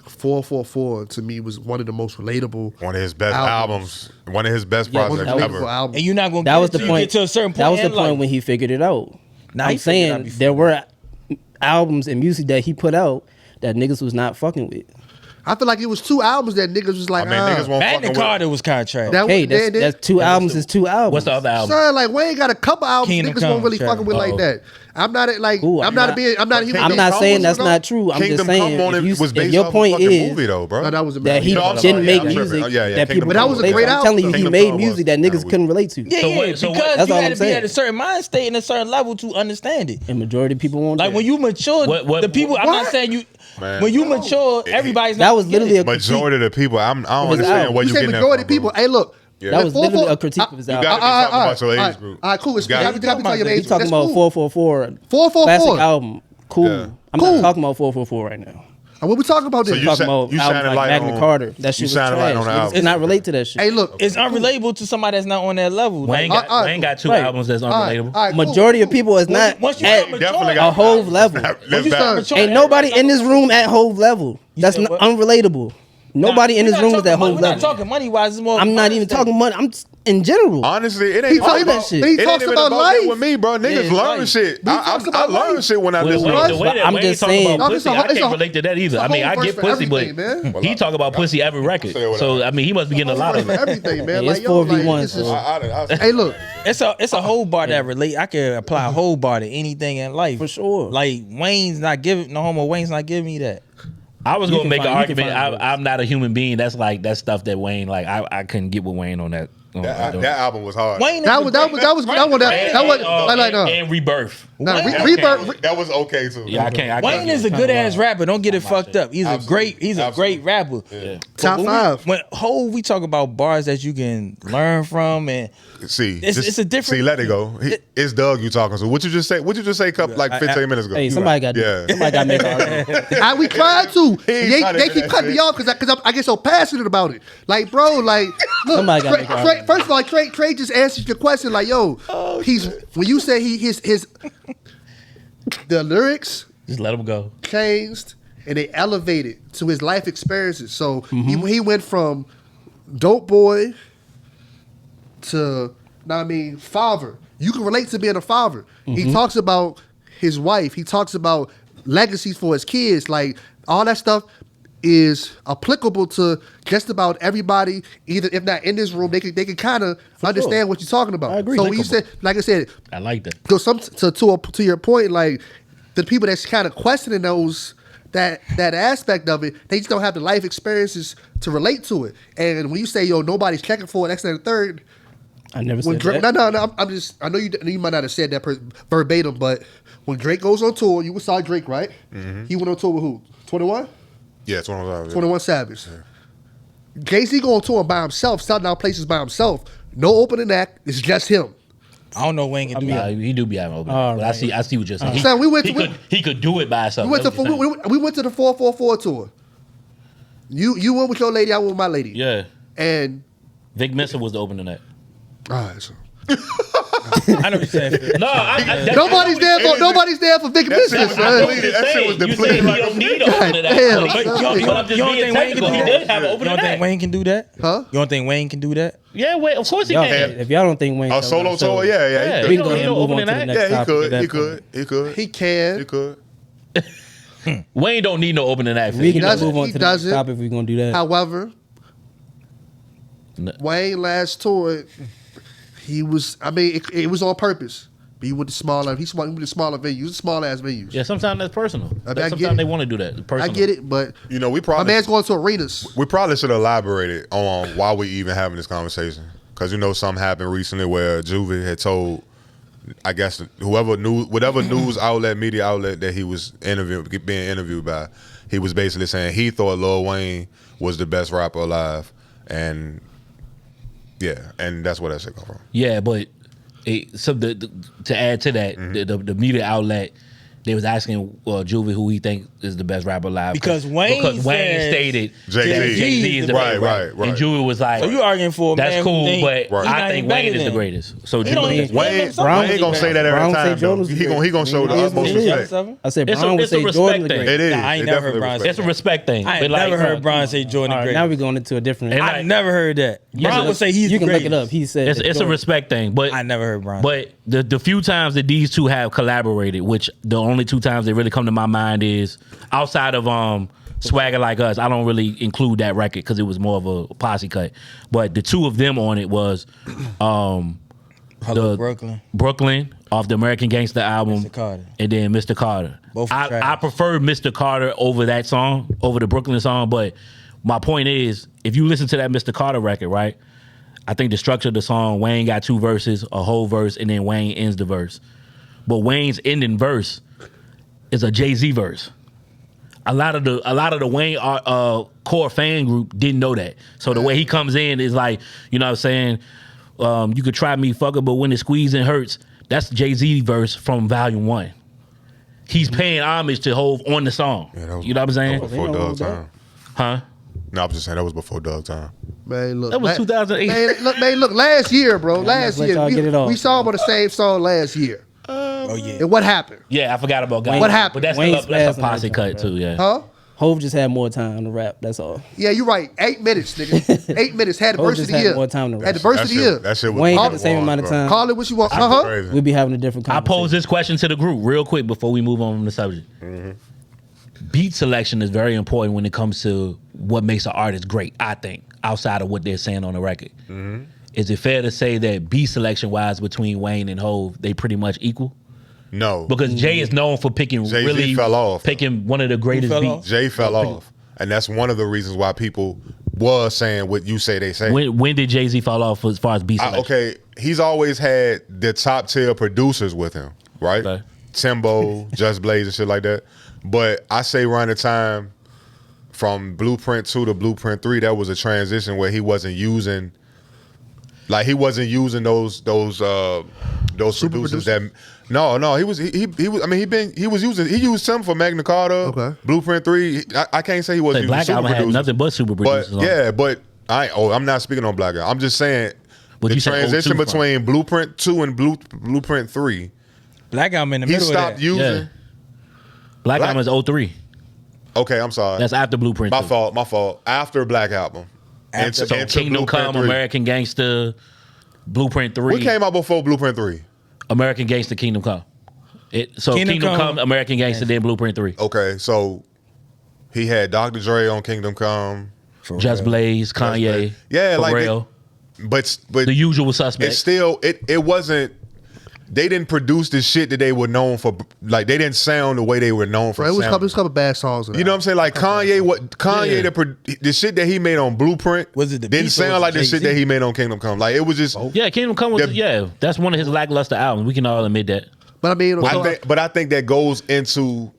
444 to me was one of the most relatable. One of his best albums. One of his best One of projects the ever. relatable albums. And you're not gonna That get was it the till you point. get to a certain point. That was the in point life. when he figured it out. Nah, he I'm figured it out saying before. there were albums and music that he put out that niggas was not fucking with. I feel like it was two albums that niggas was I like, mean, niggas won't Magna fucking with. Carta was kind of trash. That Hey, was- that's two albums is two albums. What's the other album? Son, like Wayne got a couple albums Kingdom niggas Come, won't really Trey. fucking with like Uh-oh. that. I'm not like Ooh, I'm not a being I'm not a human. I'm being. not saying that's No, not true. I'm Kingdom just saying Come on if, it you, was if based your off point a fucking is movie though, bro. No, that was a that he movie. No, I'm didn't sorry, make I'm music tripping. Yeah, yeah, that Kingdom people But that could was a relate great to. I'm album, telling you, though. he Kingdom made Come music was that niggas kinda couldn't relate to. Yeah, So yeah, what- so because That's you all had I'm to be saying. at a certain mind state and a certain level to understand it. And majority of people won't. Like when you mature, What- the people. I'm not what? saying you. Man. When you mature, everybody's That not. was gonna get literally it. a critique. Majority of the people, I don't his understand album. what You you say getting that majority from, of people. bro. Hey, look. Yeah. That was Four, literally four- a critique of his You album. gotta be talking about your age alright, group. All right, cool. You gotta- Let me tell you your He age. talking about 444. 444. Classic album. Cool. Yeah. I'm Cool. not talking about 444 right now. What we talking about So this? you Talking sa- about you albums shining like light Magna on- Carter. That shit you was shining trash. light on the Niggas album. cannot relate to that shit. Hey, look. It's unrelatable to somebody that's not on that level. Wayne Like, got, Wayne got two Right. albums that's unrelatable. All right, cool, Majority of cool. people is not once you at start Definitely maturing, got a Hove level. That's once you start bad. maturing, Ain't nobody in this room at Hove level. That's said not what? unrelatable. Nobody in We're this not room is talking at money- Hove We're not level. talking money wise. It's more. I'm not even talking money. I'm in general. Honestly, it He ain't talks about that shit. He It ain't talks even about that life. with me, bro. Niggas it's learn life. shit. He talks about I learn life. shit when I Well, listen the to way, it. the way that I'm Wayne just talk saying- about It's pussy, a- I it's can't a- relate to that either. it's a I mean, whole I verse get for pussy, but everything, man. he talk about pussy every record. Say what So I- I mean, he must be getting a lot of it. Everything, man. Yeah, Like, it's yo, 4v1, this is- I- Hey, look. It's a whole bar that relate. I can apply a whole bar to anything in life For sure. Like Wayne's not giving no homo. Wayne's not giving me that. I was You gonna can make an find- you can argument. find those. I'm not a human being. That's like that stuff that Wayne like. I couldn't get with Wayne on that. That album was hard. Wayne is That the was great- that was and Rebirth. Nah, Wayne- Rebirth. That was okay too. Yeah, I can't. Wayne is a good ass rapper. Don't get it fucked up. He's Absolutely. a great rapper. Yeah. Top five. When Hov, we talk about bars that you can learn from, and See, It's a different- See, let it go. It's Doug you talking to. What you just say? What you just say? Like 15 minutes ago. Hey, somebody got Yeah. somebody got to make an argument. We tried to. He ain't They, trying to they do keep that cutting me shit. off because I get so passionate about it. Like, bro, like, look. Somebody gotta make an argument. First of all, Trey just answers your question. Like, yo, he's when you say his the lyrics Just let him go. changed and they elevated to his life experiences. So he went from dope boy to, father. You can relate to being a father. He talks about his wife. He talks about legacies for his kids. Like, all that stuff is applicable to just about everybody. Either if not in this room, they can kind of understand what you're talking about. I agree. So when you said, like I said, I like that. so to your point, like the people that's kind of questioning that aspect of it, they just don't have the life experiences to relate to it. And when you say, yo, nobody's checking for it, that's the third. I never When said Drake, that. no, I'm just. I know you might not have said that verbatim, but when Drake goes on tour, you saw Drake, right? He went on tour with who? 21? Yeah, it's one of those. 21 Savage. Jay-Z go on tour by himself, selling out places by himself. No opening act. It's just him. I don't know Wayne can do that. He do be having open. All But I see what you're saying. Son, we went he, to- he could do it by himself. We went to That's what you're saying. we went to the 444 tour. You went with your lady, I went with my lady. Yeah. And Vic Mensa was the opening act. all right, so I know what you're saying. No, Nobody's there for Vic That shit Business, was son. depleted. That shit was You depleted. saying he don't need to open it damn, up. son. You don't think Wayne can do He that? did have an You opening don't think act. Wayne can do that? Huh? You don't think Wayne can do that? Yeah, wait, of course he Y'all, can. if y'all don't think Wayne, A solo tour, yeah, we he can go could. ahead and move on to the Opening next Yeah, he topic. could. at that He point. could. He could. He can. He could. Wayne don't need no opening act. We can just doesn't. move on He to the next doesn't. topic if we're gonna do that. However, No. Wayne last tour, he was. I mean, it was on purpose. But he went to smaller. He went to smaller venues, small ass venues. Yeah, sometimes that's personal. I get Sometimes it. they want to do that. I Personal. get it, but You know, we my probably man's going to arenas. we probably should have elaborated on why we even having this conversation. Because you know, something happened recently where Juvie had told, I guess, whatever news outlet, media outlet that he was being interviewed by, he was basically saying he thought Lil Wayne was the best rapper alive, and yeah, and that's where that shit come from. Yeah, but to add to that, the media outlet, they was asking Juvie who he think is the best rapper alive Because Wayne says stated Jay-Z. that Jay-Z is the Right, best rapper. right. And Juvie was like, So you arguing for a that's man cool, who think but he I not think even better Wayne is the than- greatest. So He don't Juvie, even- Wayne Brown ain't gonna say that every Brown say time. Jordan Though. was He gonna show the He is utmost what he is. respect. I said It's Brown a- would it's a say respect Jordan the thing. great. It is. Nah, I ain't It never definitely heard Brown respect. it's a respect thing. I ain't But like, never heard Brian say Jordan All the right, great. now we're going into a different. And I never heard that. Yeah, Brian so would say he's you the can look it greatest. up. He said it's a Jordan. respect thing. But I never heard Brian. But the few times that these two have collaborated, which the only two times that really come to my mind is outside of Swagger Like Us. I don't really include that record because it was more of a posse cut. But the two of them on it was Hello, Brooklyn. Brooklyn off the American Gangster album, Mr. Carter. and then Mr. Carter. Both I trash. prefer Mr. Carter over that song, over the Brooklyn song. But my point is, if you listen to that Mr. Carter record, right? I think the structure of the song, Wayne got two verses, a whole verse, and then Wayne ends the verse. But Wayne's ending verse is a Jay-Z verse. A lot of the Wayne core fan group didn't know that. So the way he comes in is like, you know what I'm saying? You could try me, fucker, but when it squeezes and hurts, that's Jay-Z verse from Volume 1. He's paying homage to Hov on the song. Yeah, that was- You know what I'm saying? That was before Doug time. Huh? No, I'm just saying that was before Doug time. Man, look. That was 2008. Man, look, last year, bro. Last let year. y'all get it off. We saw him on the same song last year. Oh yeah. And what happened? Yeah, I forgot about God. What happened? But that's Wayne's that's a spazzing on posse that cut joint, too, yeah. Huh? Hov just had more time to rap. That's all. Yeah, you're right. 8 minutes, nigga. 8 minutes. Had the Hov verse of just the had year. more time to rap. Had the verse That of the shit, year. that shit was Wayne off had the the same wall, amount of bro. time. Call it what you want. Crazy. We'd be having a different I conversation. pose this question to the group real quick before we move on from the subject. Beat selection is very important when it comes to what makes an artist great, I think, outside of what they're saying on the record. Is it fair to say that beat selection wise between Wayne and Hov, they pretty much equal? No, Because Jay is known for picking Jay-Z really fell off. picking one of the greatest fell beats. off? Jay fell off, and that's one of the reasons why people was saying what you say they say. When did Jay-Z fall off as far as beat selection? Okay, he's always had the top tier producers with him, right? Okay. Timbo, Just Blaze, and shit like that. But I say around the time from Blueprint 2 to Blueprint 3, that was a transition where he wasn't using those producers that. No, he was he used some for Magna Carta. Okay. Blueprint 3. I can't say he wasn't Like using Black super Album had producers. nothing but super But producers on it. yeah, but I'm not speaking on Black Album. I'm just saying But the you said transition 02 from. between Blueprint 2 and Blueprint 3. Black Album in the He middle stopped of that. using. Yeah. Black Album is 03. Okay, I'm sorry. That's after Blueprint. my 2. fault. After Black Album. After- So Kingdom Blueprint Come, 3. American Gangster, Blueprint 3. We came out before Blueprint 3. American Gangster, Kingdom Come. Kingdom Come, American Gangster, then Blueprint 3. Okay, so he had Dr. Dre on Kingdom Come. For Just real. Blaze, Kanye, Yeah, like Pharrell, but the usual it's suspects. still it wasn't. They didn't produce the shit that they were known for. Like they didn't sound the way they were known for. Bro, it was a sounding. couple bad songs. You know what I'm saying? Like Kanye, the shit that he made on Blueprint Was it the didn't beats or sound was like it the shit Jay-Z? that he made on Kingdom Come. Like it was just. Yeah, Kingdom Come was, The- that's one of his lackluster albums. We can all admit that. But I mean, I think that goes into.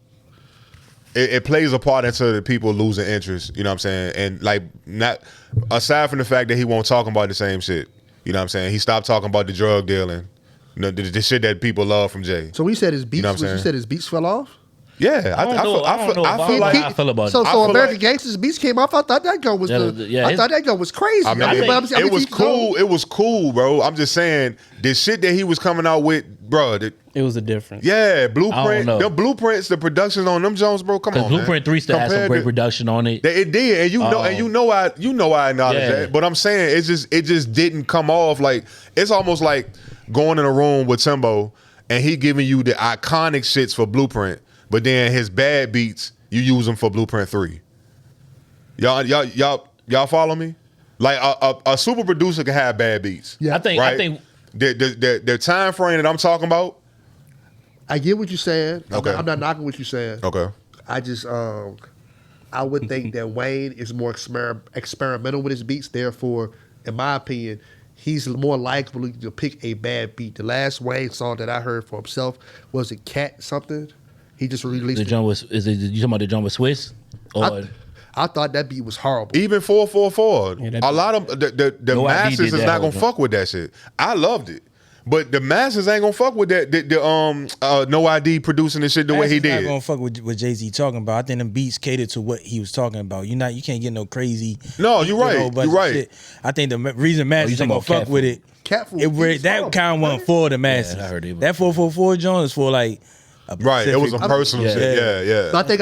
It plays a part into the people losing interest. You know what I'm saying? And like not aside from the fact that he won't talk about the same shit. You know what I'm saying? He stopped talking about the drug dealing. You know, the shit that people love from Jay. so we said his beats. You know what I'm You saying? said his beats fell off. Yeah, I don't know how I feel about So it. feel American like- Gangster's Beats came off. I thought that gun was I thought that gun was crazy. I mean, it was cool. It was cool, bro. I'm just saying, the shit that he was coming out with, bro. It was a difference. Yeah, Blueprint. know. The Blueprints, the productions on them Jones, bro. Come on, man. Blueprint 3 still has some Compared great to- production on it. It did, and you know I acknowledge Yeah. that. But I'm saying it just didn't come off like it's almost like going in a room with Timbo and he giving you the iconic shits for Blueprint, but then his bad beats you use them for Blueprint 3. Y'all follow me? Like a super producer can have bad beats. Yeah, I right? think the time frame that I'm talking about. I get what you're saying. Okay. I'm not knocking what you're saying. Okay. I just I would think that Wayne is more experimental with his beats. Therefore, in my opinion, he's more likely to pick a bad beat. The last Wayne song that I heard for himself was a Cat something. He just released the it. John was you talking about the John with Swiss? Or I thought that beat was horrible. Even 444. Yeah, a lot of the No ID masses did is that not gonna whole fuck with that shit. I loved it. But the masses ain't gonna fuck with that. No ID producing this shit the way he Not did. gonna fuck with what Jay-Z talking about. I think them beats catered to what he was talking about. You can't get no crazy. No, you're right. whole bunch You're of right. shit. I think the reason masses you ain't gonna talking about fuck with it. Cat Food. That kind of wasn't for the masses. I heard it. That 444 joint is for like a Right. It was a specific- personal Yeah. shit. Yeah. But I think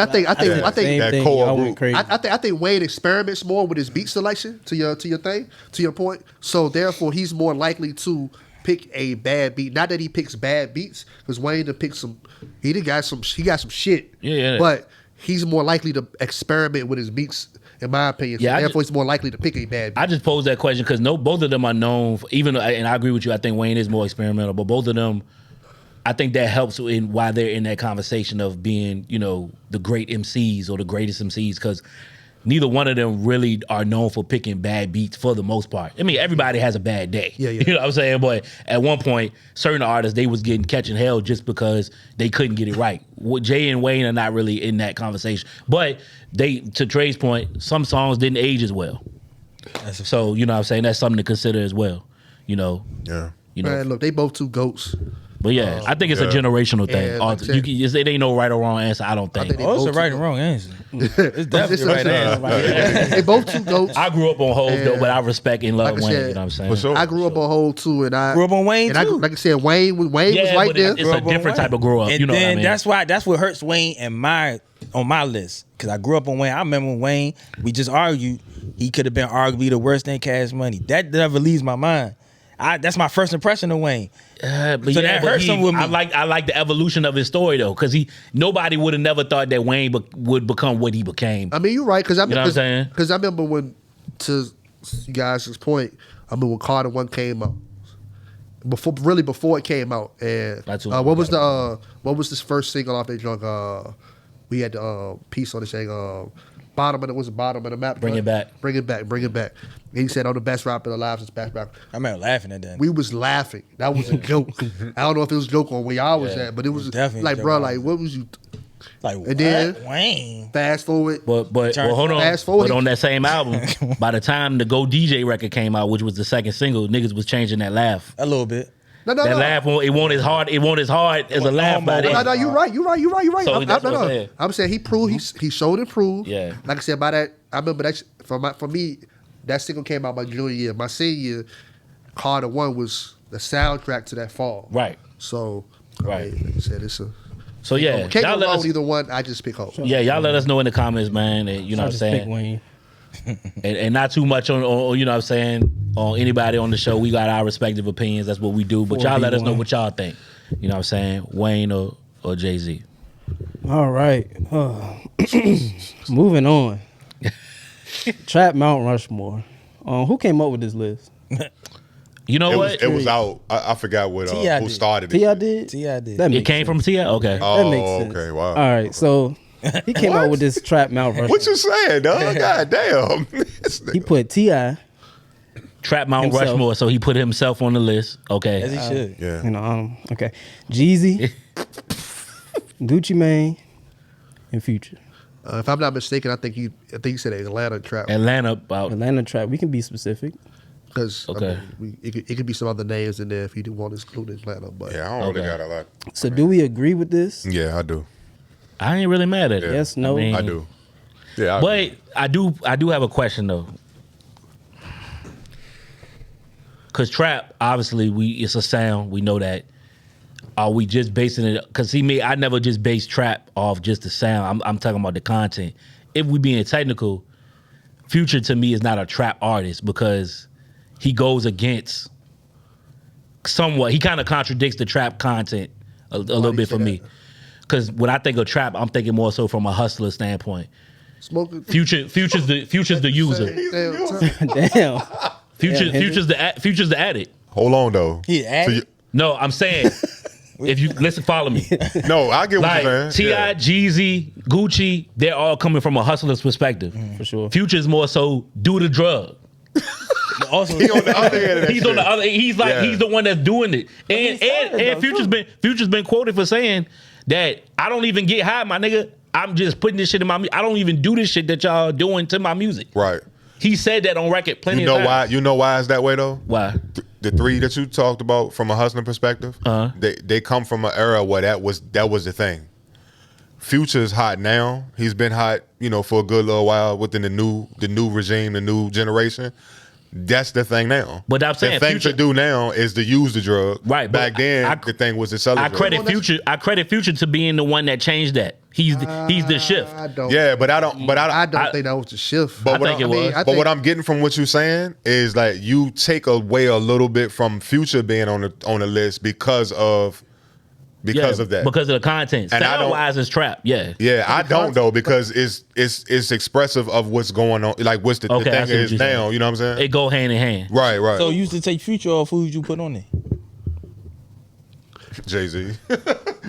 Same that thing. core Y'all group. went crazy. I think Wade experiments more with his beat selection to your point. So therefore, he's more likely to pick a bad beat. Not that he picks bad beats, because Wayne to pick some. He got some shit. Yeah. But he's more likely to experiment with his beats, in my opinion. So Yeah, therefore, he's more likely to pick a bad beat. I just posed that question because both of them are known for, and I agree with you. I think Wayne is more experimental, but both of them, I think that helps in why they're in that conversation of being, the great MCs or the greatest MCs, because neither one of them really are known for picking bad beats for the most part. I mean, everybody has a bad day. Yeah. You know what I'm saying? But at one point, certain artists, they was catching hell just because they couldn't get it right. Jay and Wayne are not really in that conversation. But to Trey's point, some songs didn't age as well. So, you know what I'm saying? That's something to consider as well. Yeah. Man, look, they both two goats. But yeah, I think it's a generational thing. And like I said- It ain't no right or wrong answer, I don't think. think they Oh, it's a both right two and wrong answer. It's definitely a right answer. They both two goats. I grew up on Hov though, And but I respect and love like I Wayne. said, You know what I'm saying? For sure. I grew up on Hole too, and I Grew up on Wayne, and I too. like I said, Wayne was right but there. it's a different type of grow up. And You know what I then mean? that's what hurts Wayne on my list. Because I grew up on Wayne. I remember when Wayne, we just argued, he could have been arguably the worst than Cash Money. That never leaves my mind. That's my first impression of Wayne. But So that hurts him with me. I like the evolution of his story though, because nobody would have never thought that Wayne would become what he became. I mean, you're right, because know what I'm saying? Because I remember when, to you guys' point, I mean when Carter 1 came out, before it came out, and That's what was this first single off that drunk? We had the piece on the saying bottom of the map. Bring it back. Bring it back. And he said, "Oh, the best rapper alive is best rapper." I remember laughing at that. We was laughing. That was a joke. I don't know if it was a joke on where y'all was at, but it was definitely like, a bro, joke. like what was you? Like, And then- what? Wayne? Fast forward. But hold on. Fast forward. But on that same album, by the time the Go DJ record came out, which was the second single, niggas was changing that laugh. A little bit. No. That laugh, it won't as hard as a laugh by No, then. you're right. So that's what I'm saying. I'm saying he proved he showed and proved. Yeah. Like I said, by that I remember that for me, that single came out my junior year. My senior year, Carter 1 was the soundtrack to that fall. Right. So Right. like I said, it's a So yeah, can't y'all go let wrong us, with either one. I just pick hope. yeah, y'all let us know in the comments, man. And, you know I what I'm just pick saying? Wayne. And not too much on you know what I'm saying, on anybody on the show. We got our respective opinions. That's what we do. But y'all let us know what y'all think. You know what I'm saying? Wayne or Jay-Z. All right. Moving on. Trap Mount Rushmore. Who came up with this list? You know what? It was out. I forgot what T.I. who did. started it. T.I. did? T.I. did. That It makes came from sense. T.I.? Okay. Oh, That makes sense. okay, wow. All right, so he came out with this Trap Mount Rushmore. What you saying, dog? God damn. This He nigga. put T.I., Trap Mount Himself. Rushmore, so he put himself on the list. Okay. As he should. Yeah. okay, Jeezy, Gucci Mane, and Future. If I'm not mistaken, I think he said Atlanta trap Atlanta about Atlanta Trap. We can be specific. because Okay. it could be some other names in there if you didn't want to exclude Atlanta. But Yeah, I don't really Okay. got a lot. So do we agree with this? Yeah, I do. I ain't really mad at it. Yes, no. I do. Yeah, But I do have a question though. Cause trap, obviously, it's a sound. We know that. Are we just basing it? Cause I never just base trap off just the sound. I'm talking about the content. If we being technical, Future to me is not a trap artist because he goes against somewhat. He kind of contradicts the trap content a little bit for me. Cause when I think of trap, I'm thinking more so from a hustler standpoint. Smoking. Future's the user. Damn. Future's the addict. Hold on though. He addict? No, I'm saying if you listen, follow me. No, I get what Like you're saying. T.I., Jeezy, Gucci, they're all coming from a hustler's perspective. For sure. Future's more so do the drug. Also, He on the other end of that He's shit. on the other. He's like he's the one that's doing it. And Future's been quoted for saying that I don't even get high, my nigga. I'm just putting this shit in my music. I don't even do this shit that y'all doing to my music. Right. He said that on record plenty You know of times. why? You know why it's that way though? Why? The three that you talked about from a hustling perspective, they come from an era where that was the thing. Future's hot now. He's been hot, for a good little while within the new regime, the new generation. That's the thing now. But I'm saying the thing Future- to do now is to use the drug. Right, but Back then, the thing was to sell the I drug. credit Future. I credit Future to being the one that changed that. He's the shift. I don't. Yeah, but I don't think that was the shift. But I think it was. But what I'm getting from what you're saying is like you take away a little bit from Future being on the list because of that. Because of the content. And I Sound don't- wise is trap. Yeah. Yeah, I don't though because it's expressive of what's going on. Like what's the Okay, I thing see what is you're now. saying. You know what I'm saying? It go hand in hand. Right. so you used to take Future off who you put on it? Jay-Z.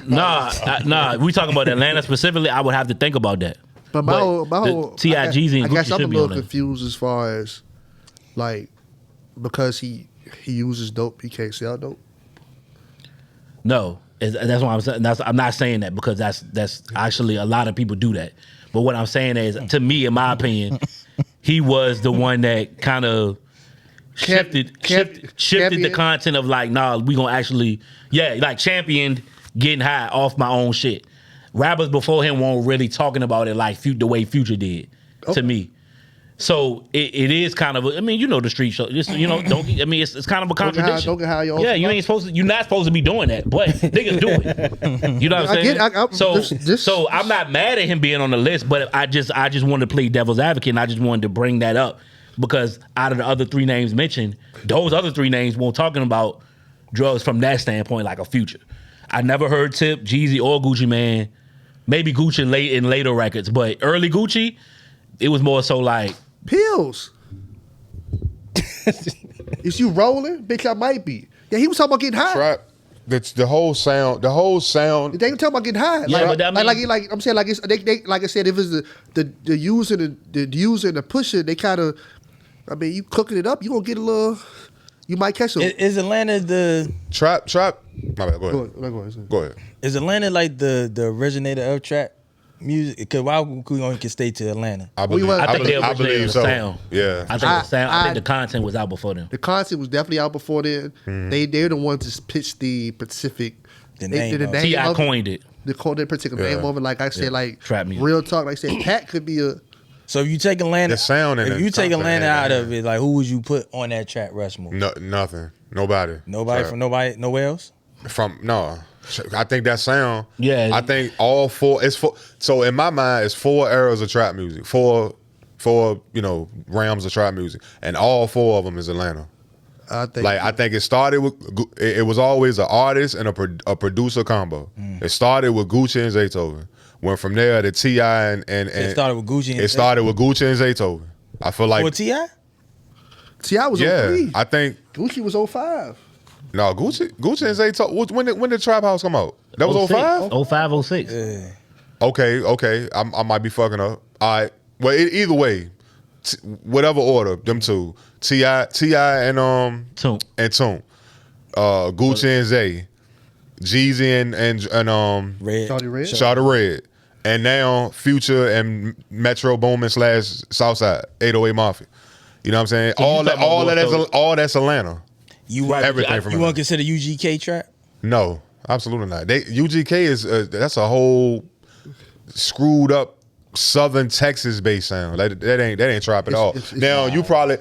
Nah. We talking about Atlanta specifically. I would have to think about that. But my whole T.I., Jeezy, and I guess Gucci I'm a should be little on it. confused as far as like because he uses dope, he can't sell dope. No, that's what I'm saying. I'm not saying that because that's actually a lot of people do that. But what I'm saying is, to me, in my opinion, he was the one that kind of shifted the champion. content of like, nah, we gonna actually, like championed getting high off my own shit. Rappers before him weren't really talking about it like the way Future did to me. So it is kind of the street show. Just, it's kind of a contradiction. Don't get high your own You're not supposed to be doing that, but niggas do it. You know what I'm saying? So I'm not mad at him being on the list, but I just wanted to play devil's advocate, and I just wanted to bring that up because out of the other three names mentioned, those other three names weren't talking about drugs from that standpoint like a Future. I never heard Tip, Jeezy, or Gucci Mane. Maybe Gucci in later records, but early Gucci, it was more so like pills. Is you rolling? Bitch, I might be. Yeah, he was talking about getting high. Trap. That's the whole sound. The whole sound. They ain't talking about getting high. Yeah, but that like I'm saying, like it's they like I said, if it's the user and the user and the pusher, they kind of. I mean, you cooking it up, you gonna get a little. You might catch them. Is Atlanta the Trap. My bad. Go ahead. Go ahead. Is Atlanta like the originator of trap music? Because why we only can stay to Atlanta? I believe they I originated believe the so. sound. Yeah. I think the sound. I think the content was out before them. The concept was definitely out before then. They're the ones that pitched the specific. The name of it. T.I. coined it. The particular name of it. Like I said, like Trap music. real talk. Like I said, Pat could be a. So if you take Atlanta, The sound and if the you take content, Atlanta out yeah. of it, like who would you put on that track Rushmore? No, nothing. Nobody. Nobody Trap. from nowhere else. No. I think that sound. Yeah. I think all four. So in my mind, it's 4 eras of trap music. Four realms of trap music, and all 4 of them is Atlanta. I think It started with. It was always an artist and a producer combo. It started with Gucci and Zaytoven. Went from there to T.I. and It started with Gucci. it started with Gucci and Zaytoven. I feel like With T.I.? T.I. was 03. I think Gucci was 05. no Gucci and Zaytoven. When did Trap House come out? That was 05? 05, 06. Yeah. Okay. I might be fucking up. All right. Well, either way, whatever order, them two, T.I. and Toon. Gucci and Zay, Jeezy and Red. Shawty Red? Shawty Red, and now Future and Metro Boomin / Southside 808 Mafia. You know what I'm saying? So you talking about all that's Atlanta. You Everything from You Atlanta. want to consider UGK trap? No, absolutely not. UGK is that's a whole screwed up Southern Texas based sound. That ain't trap at all. Now you probably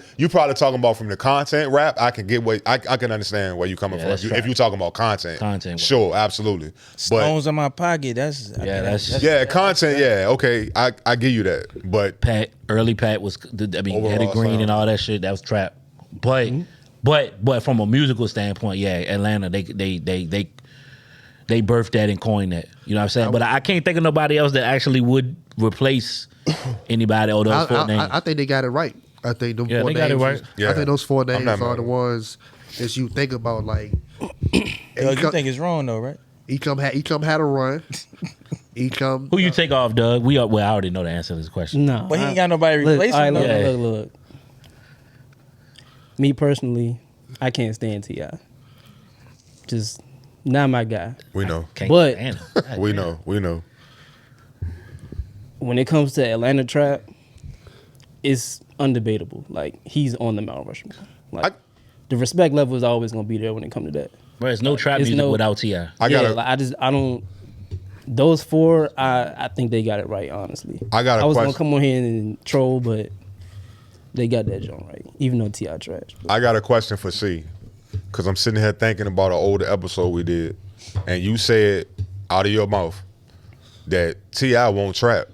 talking about from the content rap. I can get what I can understand where you coming from. If you talking about content, sure, absolutely. Stones in my pocket. That's content. Yeah, okay, I give you that. But early Pat was, Eddie Green and all that shit. That was trap. But from a musical standpoint, yeah, Atlanta they birthed that and coined that. You know what I'm saying? But I can't think of nobody else that actually would replace anybody or those four names. I think they got it right. I think them four names. Got it right. I think those four names are the ones that you think about. Like, you think it's wrong though, right? Ecom had a run. Ecom. Who you take off, Doug? I already know the answer to this question. No, but he ain't got nobody replacing him. Look. Me personally, I can't stand T.I. Just not my guy. We know. But we know. When it comes to Atlanta trap, it's undebatable. Like, he's on the Mount Rushmore. Like, the respect level is always gonna be there when it comes to that. But there's no trap music without T.I. I don't. Those four, I think they got it right. Honestly, I was gonna come on here and troll, but they got that joint right. Even though T.I. trash. But. I got a question for C, because I'm sitting here thinking about an older episode we did, and you said out of your mouth that T.I. won't trap,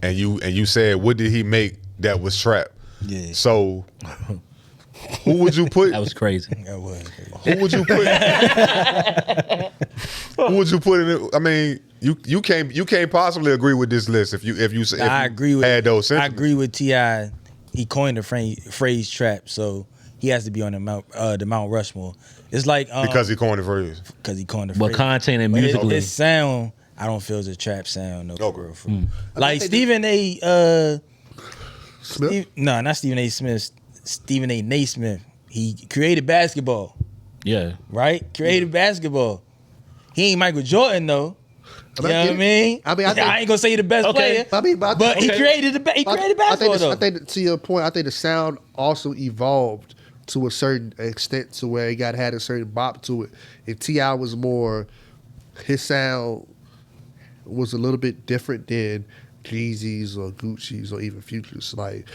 and you said, what did he make that was trap? Yeah. So who would you put? That was crazy. That was crazy. Who would you put? Who would you put in it? I mean, you can't possibly agree with this list if you had those sentiments. I agree with T.I. He coined the phrase trap, so he has to be on the Mount Rushmore. It's like because he coined the phrase. Because he coined the phrase. But content and musically, this sound I don't feel is a trap sound. No, for real. Like Stephen A. Smith? Not Stephen A. Smith. Stephen A. Naismith. He created basketball. Yeah. Right? Created basketball. He ain't Michael Jordan though. You know what I mean? I ain't gonna say he the best player. But he created basketball though. I think to your point, I think the sound also evolved to a certain extent to where it had a certain bop to it. If T.I. was more, his sound was a little bit different than Jeezy's or Gucci's or even Future's. Like,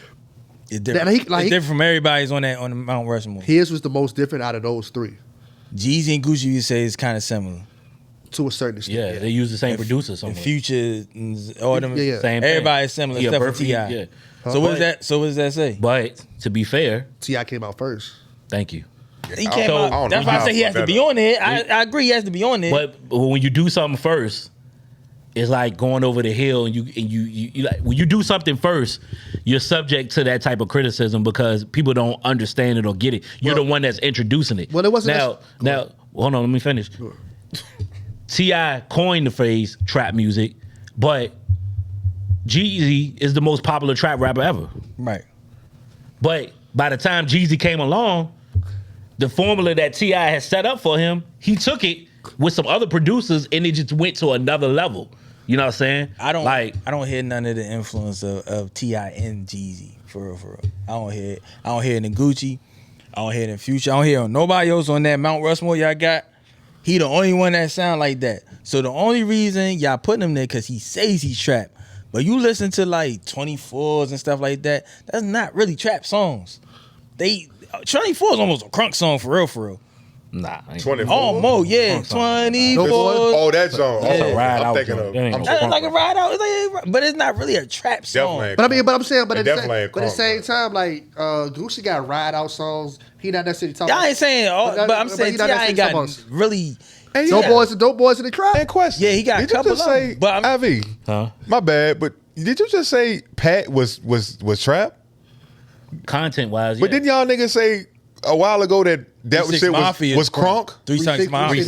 it's different. It's different from everybody's on the Mount Rushmore. His was the most different out of those three. Jeezy and Gucci, you say, is kind of similar. To a certain extent. Yeah, they use the same producer. And Future, all them, same everybody's similar except for T.I. Yeah. So what does that say? But to be fair, T.I. came out first. Thank you. He came out. That's why I say he has to be on there. I agree, he has to be on there. But when you do something first, it's like going over the hill, and you like when you do something first, you're subject to that type of criticism because people don't understand it or get it. You're the one that's introducing it. Well, it wasn't now. Hold on, let me finish. Sure. T.I. coined the phrase trap music, but Jeezy is the most popular trap rapper ever. Right. But by the time Jeezy came along, the formula that T.I. had set up for him, he took it with some other producers and it just went to another level. You know what I'm saying? I don't hear none of the influence of T.I. and Jeezy. For real. I don't hear it. I don't hear it in Gucci. I don't hear it in Future. I don't hear nobody else on that Mount Rushmore y'all got. He the only one that sound like that. So the only reason y'all putting him there because he says he's trap. But you listen to like 24s and stuff like that, that's not really trap songs. 24 is almost a crunk song for real. Nah. 24? Almost, yeah. 24. Oh, that song. That's a ride out. I'm thinking of. That's like a ride out. But it's not really a trap song. But I'm saying, at the same time, like Gucci got ride out songs. He not necessarily talking. Y'all ain't saying, but I'm saying T.I. ain't got really. Dope boys in the trap. And question. Yeah, he got a couple of them. But Ivy, my bad. But did you just say Pat was trap? Content wise, but didn't y'all niggas say a while ago that shit was crunk? 3 6 Mafia.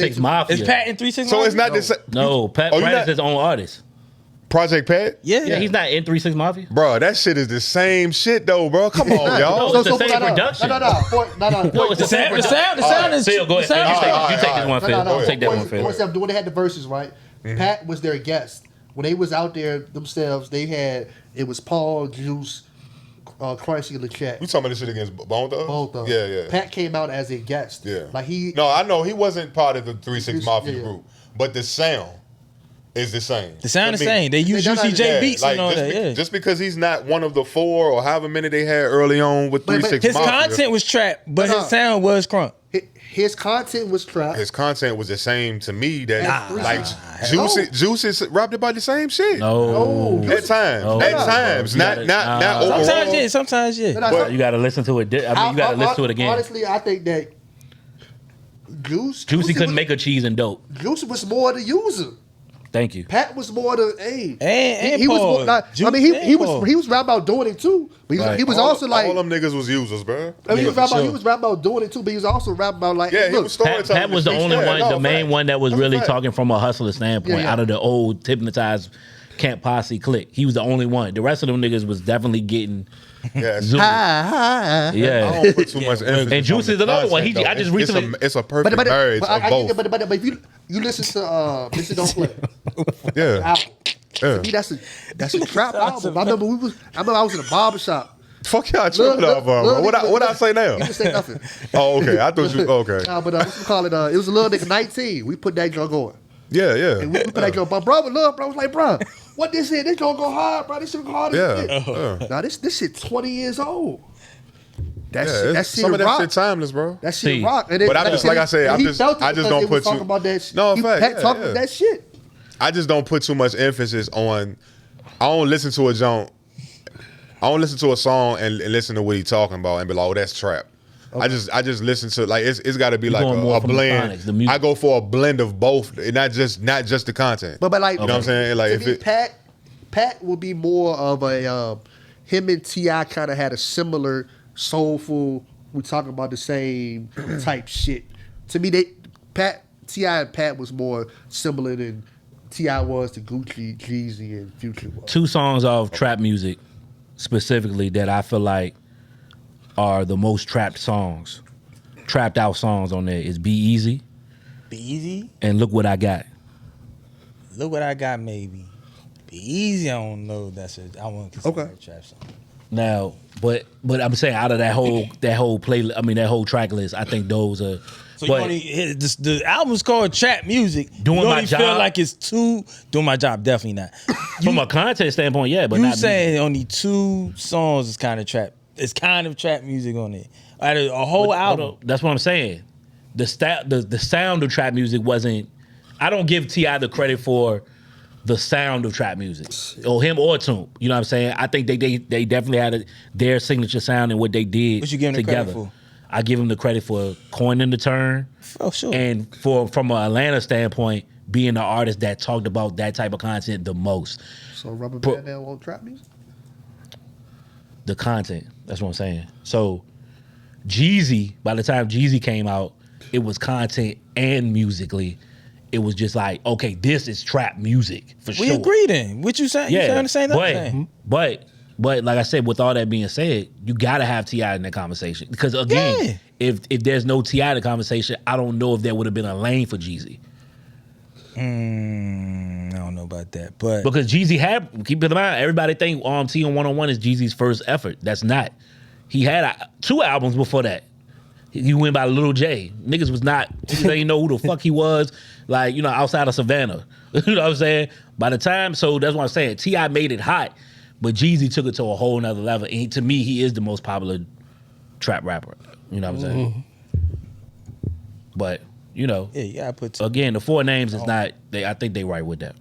It's Pat and 3 6 Mafia. So it's not the same. No, Pat is his own artist. Project Pat? Yeah, he's not in 3 6 Mafia. Bro, that shit is the same shit though, bro. Come on, y'all. No, it's the same production. No. No, it's the same production. The sound is. Phil, go ahead. You take this one, Phil. You take that one, Phil. When they had the verses, right? Pat was their guest. When they was out there themselves, it was Paul, Juice, Chrissy in the chat. You talking about this shit against Bone Thugs? Bone Thugs. Yeah. Pat came out as a guest. Yeah. Like No, I know he wasn't part of the 3 6 Mafia group, but the sound Is the same. The sound To the me. same. They use They're not- UCJ beats and all that. Yeah. Just because he's not one of the 4 or however many they had early on with But 3-6 His Mafia, content was trap, but his sound was crunk. His content was trap. his content was the same to me. That Nah. like Nah. Juicy rapped about the same shit. No. At times, No. at No. times, You not overall. Sometimes yeah. But you gotta listen to it. I mean, you gotta listen to it again. Honestly, I think that Juicy couldn't make a cheese and dope. Juicy was more the user. Thank you. Pat was more the hey. And he was Paul. more, like, I Juicy mean, he and was Paul. he was rapping about doing it too. But he was also like all them niggas was users, bro. I mean, he was for rapping about, sure. he was rapping about doing it too. But he was also rapping about like Yeah, he look, was storytelling. Pat was the only one, the main one that was That's a really fact. talking from a hustler standpoint Yeah. out of the old hypnotized Camp Posse clique. He was the only one. The rest of them niggas was definitely getting Yeah, zoomed. I Yeah. don't put too much emphasis. And Juice on is the another one. content, I just though. recently- it's a perfect marriage of I both. get it, but if you listen to Mr. Don't Play Yeah, album, yeah. to me that's a trap album. I remember I was in a barbershop. Fuck y'all tripping off, bro. What I say now? You didn't say nothing. Oh, okay. I thought you. Okay. Nah, but what's we call it? It was a little nigga 19. We put that drug on. Yeah, yeah. And we put that drug. But bro was like, bro, what this is? This drug go hard, bro. This shit go hard as Yeah. shit. Now this shit 20 years old. That Yeah, shit, that it's- shit some of that rock. shit timeless, bro. That shit See, rock. And then, but I just- like I said, and I'm he just- felt it I just because don't they was put talking too- about that shit. No, He fact, Pat yeah, talking yeah. that shit. I just don't put too much emphasis on. I don't listen to a joint. I don't listen to a song and listen to what he talking about and be like, oh, that's trap. I just listen to like it's got to be like going more a from the blend. phonics, the music. I go for a blend of both, and not just the content. But like, you know what I'm saying? Like to if me, it, Pat would be more of a him and T.I. kind of had a similar soulful. We talking about the same type shit. To me, T.I. and Pat was more similar than T.I. was to Gucci, Jeezy, and Future was. 2 songs of trap music specifically that I feel like are the most trapped out songs on there is Be Easy Be easy. and Look What I Got. Look what I got. Maybe be easy. I don't know. I won't consider Okay. that trap song. Now, but I'm saying out of that whole playlist, I mean that whole track list, I think those are. So but the album's called Trap Music. Doing you My only feel Job? like it's doing my job. Definitely not. from a content standpoint, yeah, but You not saying only 2 songs is kind of trap. It's kind of trap music on it. Out of a whole album. That's what I'm saying. The sound of trap music wasn't. I don't give T.I. the credit for the sound of trap music, or him or Toomp. You know what I'm saying? I think they definitely had their signature sound and what they did What you giving the together. credit for? I give him the credit for coining the term, Oh, sure. and from an Atlanta standpoint, being the artist that talked about that type of content the most. So Rubber Band now on trap music. The content. That's what I'm saying. So Jeezy, by the time Jeezy came out, it was content and musically. It was just like, okay, this is trap music for We sure. agree then. What you saying? You saying the same thing? but like I said, with all that being said, you gotta have T.I. in that conversation. Because again, if there's no T.I. in the conversation, I don't know if there would have been a lane for Jeezy. I don't know about that. But Because Jeezy had, keep in mind, everybody think T on 101 is Jeezy's first effort. That's not. He had 2 albums before that. He went by Lil J. Niggas was not, niggas didn't know who the fuck he was, like, you know, outside of Savannah. You know what I'm saying? By the time, so that's what I'm saying. T.I. made it hot, but Jeezy took it to a whole nother level. And to me, he is the most popular trap rapper. You know what I'm saying? But, you know, yeah, you gotta put 2. again, the 4 names is not, I think they right with that.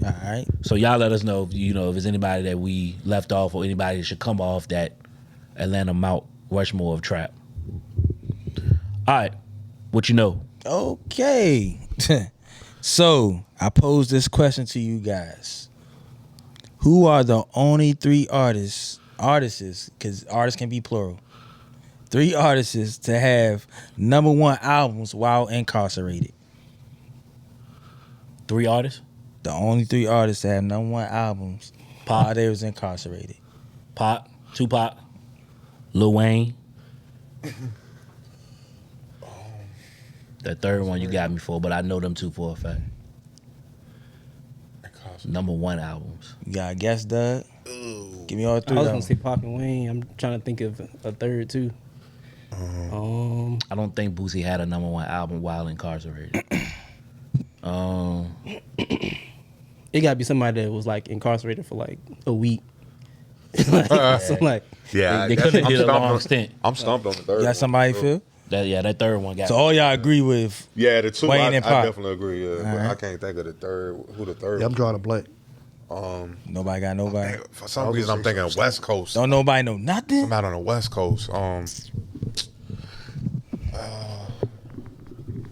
All right. So y'all let us know if you know if there's anybody that we left off or anybody that should come off that Atlanta Mount Rushmore of trap. All right, what you know? Okay. So I pose this question to you guys. Who are the only 3 artists, because artists can be plural, 3 artists to have #1 albums while incarcerated? 3 artists? The only 3 artists to have #1 albums while they was incarcerated. Pop, Tupac, Lil Wayne. The third one you got me for, but I know them 2 for a fact. #1 albums. You got a guess, Doug? Give me all 3 I was of gonna them. say Pac and Wayne. I'm trying to think of a third too. I don't think Boosie had a #1 album while incarcerated. it gotta be somebody that was like incarcerated for like a week. So like, Yeah, They couldn't have did a long stint. I'm stumped on the third. You got somebody feel? That third one got. So all y'all agree with? Yeah, the two. Wayne I and Pac. definitely agree. Yeah, but right. I can't think of the third. Who the third? Yeah, I'm drawing a blank. Nobody got nobody. For some reason, I'm thinking West Coast. Don't nobody know nothing. I'm out on the West Coast.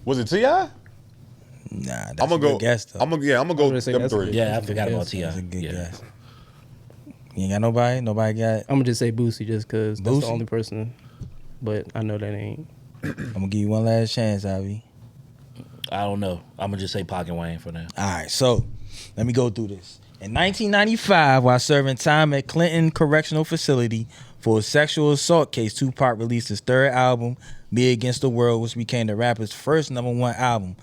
Was it Ti? Nah, that's I'm a gonna good go. guess though. I'm gonna go. gonna say Them that's a three. good- Yeah, I forgot about Yes, Ti. That's a good Yeah. guess. You ain't got nobody? Nobody got? I'm gonna just say Boosie just because that's Boosie? the only person. But I know that ain't. I'm gonna give you one last chance, Ivy. I don't know. I'm gonna just say Pac and Wayne for now. All right, so let me go through this. In 1995, while serving time at Clinton Correctional Facility for a sexual assault case, Tupac released his third album, Me Against the World, which became the rapper's first #1 album.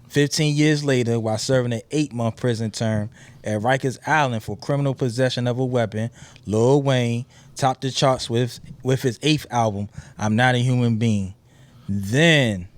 15 years later, while serving an 8-month prison term at Rikers Island for criminal possession of a weapon, Lil Wayne topped the charts with his 8th album, I'm Not a Human Being. Then,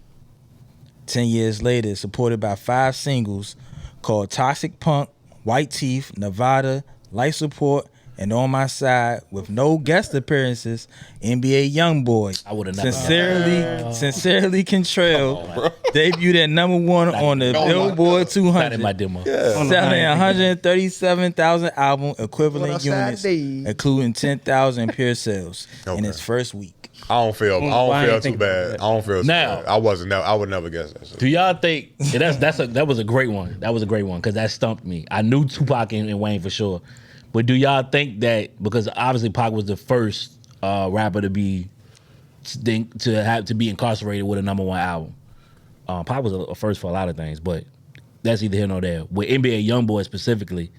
10 years later, supported by 5 singles called Toxic Punk, White Teeth, Nevada, Life Support, and On My Side, with no guest appearances, NBA YoungBoy, I would've never Sincerely Contrail, debuted at #1 on the Billboard Not in 200, my demo. selling 137,000 album equivalent What else I units, need? including 10,000 pure sales in Okay. its first week. I don't feel Why I too ain't think bad. about I that? don't feel too Now- bad. I would never guess that shit. Do y'all think that was a great one? That was a great one because that stumped me. I knew Tupac and Wayne for sure, but do y'all think that because obviously Pac was the first rapper to be incarcerated with a #1 album? Pac was a first for a lot of things, but that's either here nor there. With NBA YoungBoy specifically,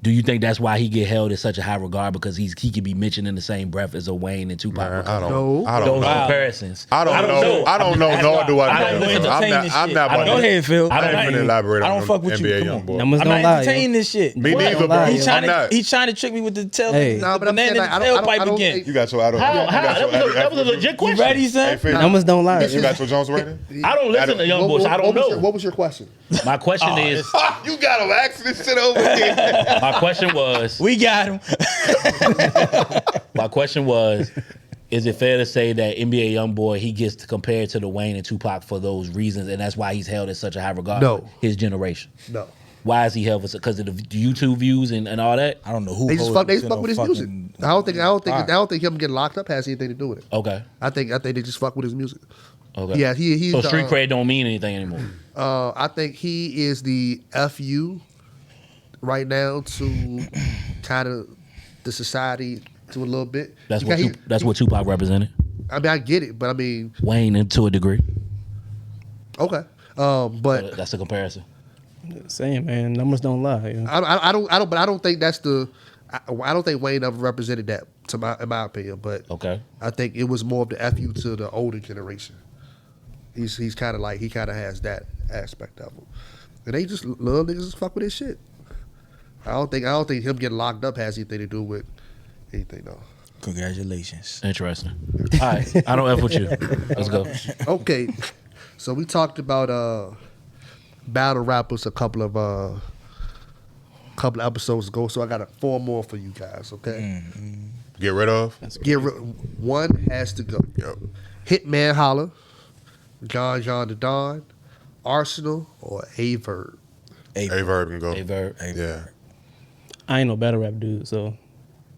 do you think that's why he get held in such a high regard because he could be mentioned in the same breath as a Wayne and Tupac? Man, I don't No. know. Comparisons. I don't know. I don't know. Nor do I I don't know. entertain I'm not. I don't- Go ahead, Phil. I I don't ain't finna elaborate I on don't fuck with you. NBA Come on. YoungBoy. Numbers I'm don't not lie. entertaining this shit. Me What? neither, Don't bro. lie, He's yo. I'm not. trying to trick me with the tail. Hey. the Nah, but I'm banana saying, in like, the I don't tailpipe think- again. You got your. I don't. How? you got your- That was a legit You question. ready, son? Hey, Phil, Numbers don't lie. You got your Jones rating? I don't listen to Young Boy, so I don't know. What was your question? My question is, You got him asking this shit over again. my question was, We got him. my question was, is it fair to say that NBA YoungBoy he gets compared to the Wayne and Tupac for those reasons, and that's why he's held in such a high regard? No. for his generation. No. Why is he held for? Because of the YouTube views and all that. I don't know who. They just holds fuck. They him just to fuck no with his music. fucking- I don't think him getting locked up has anything to do with it. Okay. I think they just fuck with his music. Okay. Yeah, he's So the, street cred don't mean anything anymore. I think he is the FU right now to kind of the society to a little bit. That's Because what that's what Tupac represented. I mean, I get it, but I mean, Wayne, to a degree. okay. But That's a comparison. Saying, man, numbers don't lie. You know? I don't think that's the. I don't think Wayne ever represented that in my opinion. But Okay. I think it was more of the FU to the older generation. He's kind of like he kind of has that aspect of him, and they just little niggas just fuck with his shit. I don't think him getting locked up has anything to do with anything though. Congratulations. Interesting. All right. I don't F with you. Let's go. Okay, so we talked about battle rappers a couple of episodes ago. So I got 4 more for you guys. Okay, Get rid of. one has to go. Yep. Hitman Holla, John the Don, Arsenal, or Averb. A-Verb can go. Verb. Yeah. I ain't no battle rap dude, so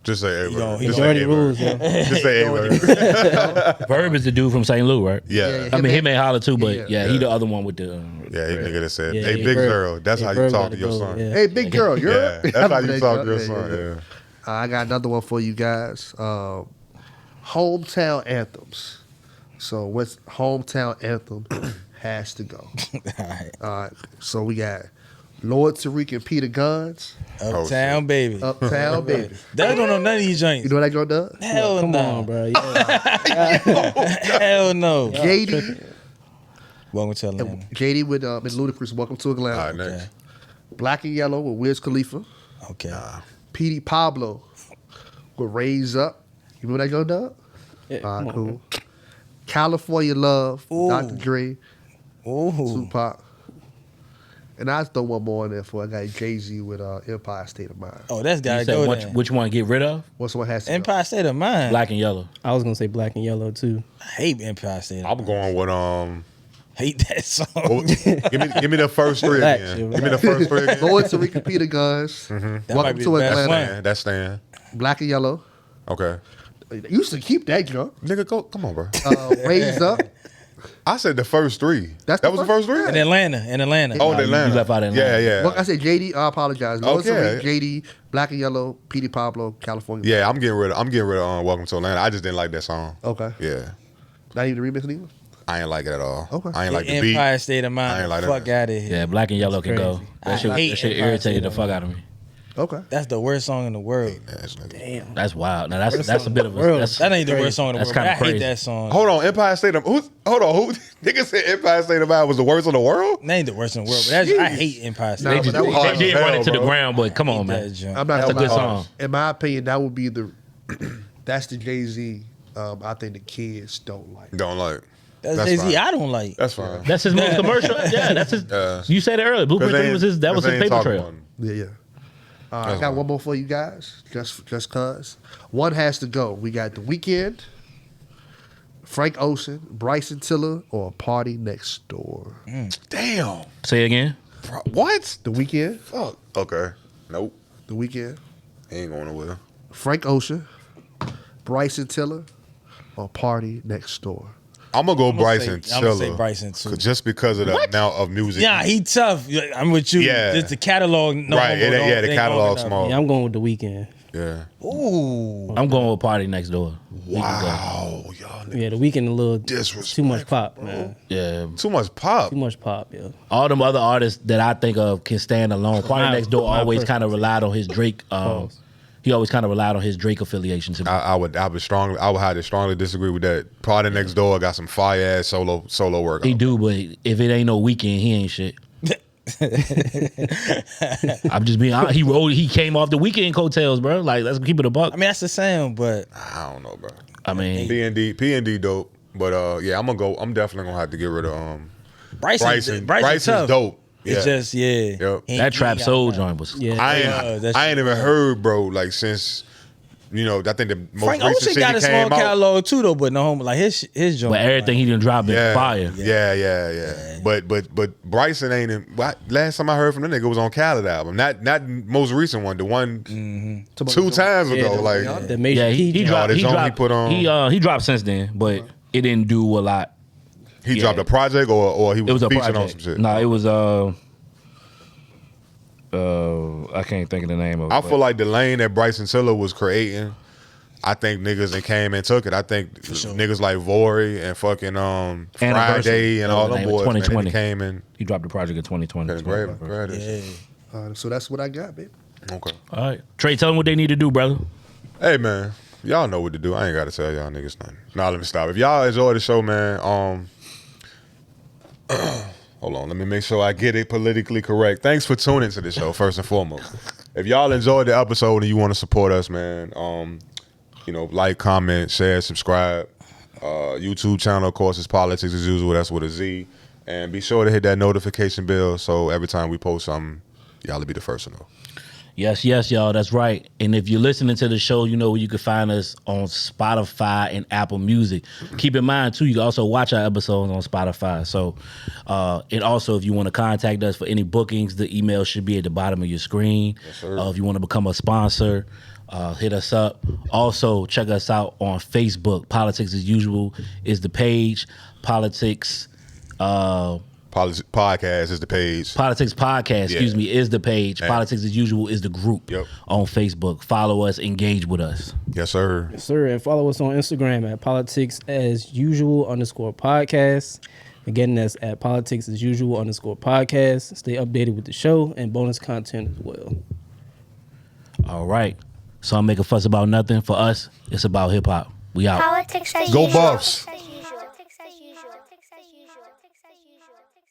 Just say A-Verb. He Just majority say rules. A-Verb. Yo. Just say A-Verb. Verb is the dude from St. Louis, right? Yeah. Yeah. I mean, he may holler too, but Yeah. he the other one with the. Yeah, he nigga that said, Yeah, hey, yeah, big Verb. girl. That's Yeah, how you Verb talk gotta to your go, son. yeah. Hey, big girl, you're Yeah, that's how you talk to your son. Yeah. I got another one for you guys. Hometown anthems. So what's hometown anthem has to go? All right. So we got Lord Tariq and Peter Guns. Uptown, baby. Uptown baby. They don't know none of these joints. You know what I go does? Hell Come no. on, bro. Yeah. Hell no. JD. Welcome to Atlanta. JD with Ludacris. Welcome to Atlanta. All right, next. Black and Yellow with Wiz Khalifa. Okay. PD Pablo with Raise Up. You know what I go does? Yeah, All come right, on, cool. California Love. Ooh. Dr. Dre. Ooh. Tupac. And I throw one more in there for I got Jay-Z with Empire State of Mind. Oh, that's You gotta said go which, there. which one get rid of? What's one has to go? Empire State of Mind. Black and Yellow. I was gonna say Black and Yellow too. I hate Empire State of I'm going with Hate that song. give me the first three Relax, again. yo, Give me the first three again. Lloyd Tariq Peter Guns. That might Welcome be to the best Atlanta. one. That's Stan. Black and Yellow. Okay. You used to keep that junk. Nigga, come on, bro. Raised Up. I said the first three. That's that the was the first- first three? In Atlanta. Oh, in you Atlanta. left out Atlanta. Yeah. Look, I said JD. I apologize. Lloyd Okay. Tariq, JD, Black and Yellow, Petey Pablo, California. Yeah, I'm getting rid of Welcome to Atlanta. I just didn't like that song. Okay. Yeah. Not even the remix neither. I ain't like it at all. Okay. I ain't like the beat. Empire State of I Mind. ain't like Fuck that. out of here. Yeah, Black and Yellow can go. crazy. That shit, I hate that shit Empire irritated the State fuck out of me. Okay. That's the worst song in the world. Ass nigga. Damn. That's wild. Now that's Worst a song bit in of the a world. that's, That ain't the worst song in the That's world. But I kinda hate crazy. that song. Hold on, Empire State of who? Hold on, who? Nigga said Empire State of Mind was the worst in the world. That ain't the worst in the world. But that's, I hate Empire State. Nah, They, but just, that was they hard did as run hell, it to the bro. ground, but come on, That man. junk. I'm not That's a gonna good lie. song. In my opinion, that would be the. That's the Jay-Z. I think the kids don't like. Don't like. That's That's Jay-Z. fine. I don't like. That's fine. That's his most commercial. Yeah, that's his. You said it earlier. Blueprint 3 was his. That was his paper trail. Yeah. I got one more for you guys, just cause. One has to go. We got The Weeknd, Frank Ocean, Bryson Tiller, or Party Next Door. Damn. Say it again. Bro, what? The Weeknd, Fuck. Okay. Nope. The Weeknd, Ain't going nowhere. Frank Ocean, Bryson Tiller, or Party Next Door. I'm gonna go I'm Bryson gonna say Tiller. Bryson too. Just because of the amount of music. Yeah, he tough. I'm with you. Yeah. Just the catalog. No Right, homo, it ain't- yeah, the ain't catalog going up. small. Yeah, I'm going with The Weeknd. Yeah. Ooh. I'm going with Party Next Door. Wow. Y'all niggas. Yeah, The Weeknd a little Disrespectful, too much pop, man. Yeah. Too much pop. Too much pop, yeah. All them other artists that I think of can stand alone. Party My- Next Door my always preference. kind of relied on his Drake. He always kind of relied on his Drake affiliation to me. I would have to strongly disagree with that. Party Next Door got some fire ass solo work. He do, but if it ain't no Weekend, he ain't shit. I'm just being honest. He came off the Weekend coattails, bro. Like, let's keep it a buck. I mean, that's the sound, but I don't know, bro. I mean, P&D dope. But yeah, I'm definitely gonna have to get rid of Bryson's Bryson's tough. dope. It's Yeah. just He- that he Trap got Soul that. joint was. Yeah. I ain't even heard, bro, like since I think the most Frank recent Ocean shit got he a small came out. catalog too, though. But no homo, like his joint. But everything he done dropped is fire. Yeah. But Bryson ain't in. Last time I heard from the nigga was on Khaled album, not most recent one, the one 2 times ago. the- Like The Major Yeah, Key he joint. dropped. the He joint he dropped. put on- He dropped since then, but it didn't do a lot. he dropped a project or he It was was a featured on project. some shit. No, it was I can't think of the name of it. I but- feel like the lane that Bryson Tiller was creating, I think niggas that came and took it. I think niggas like Vori and fucking Friday and all That was them the name of boys, man, 2020. they came in. He dropped the project in 2020. Okay, great. So that's what I got, baby. Okay. All right, Trey, tell them what they need to do, brother. Hey man, y'all know what to do. I ain't gotta tell y'all niggas nothing. Nah, let me stop. If y'all enjoy the show, man, hold on, let me make sure I get it politically correct. Thanks for tuning to the show, first and foremost. If y'all enjoyed the episode and you want to support us, man, like, comment, share, subscribe. YouTube channel, of course, is Politickz as usual. That's with a Z. And be sure to hit that notification bell so every time we post something, y'all will be the first to know. Yes, y'all. That's right. And if you're listening to the show, you know where you can find us on Spotify and Apple Music. Keep in mind, too, you can also watch our episodes on Spotify. So, and also, if you want to contact us for any bookings, the email should be at the bottom of your screen. Yes, sir. If you want to become a sponsor, hit us up. Also, check us out on Facebook. Politickz as usual is the page. Politickz. Podcast is the page. Politickz Podcast, is the page. Yeah. Politickz as usual is the group on Facebook. Follow us, engage with us. Yes, sir. Yes, sir. And follow us on Instagram at Politickz as usual _podcast. Again, that's at Politickz as usual _podcast. Stay updated with the show and bonus content as well. All right. So I'm making fuss about nothing. For us, it's about hip hop. We out. Politickz as Go usual. Buffs.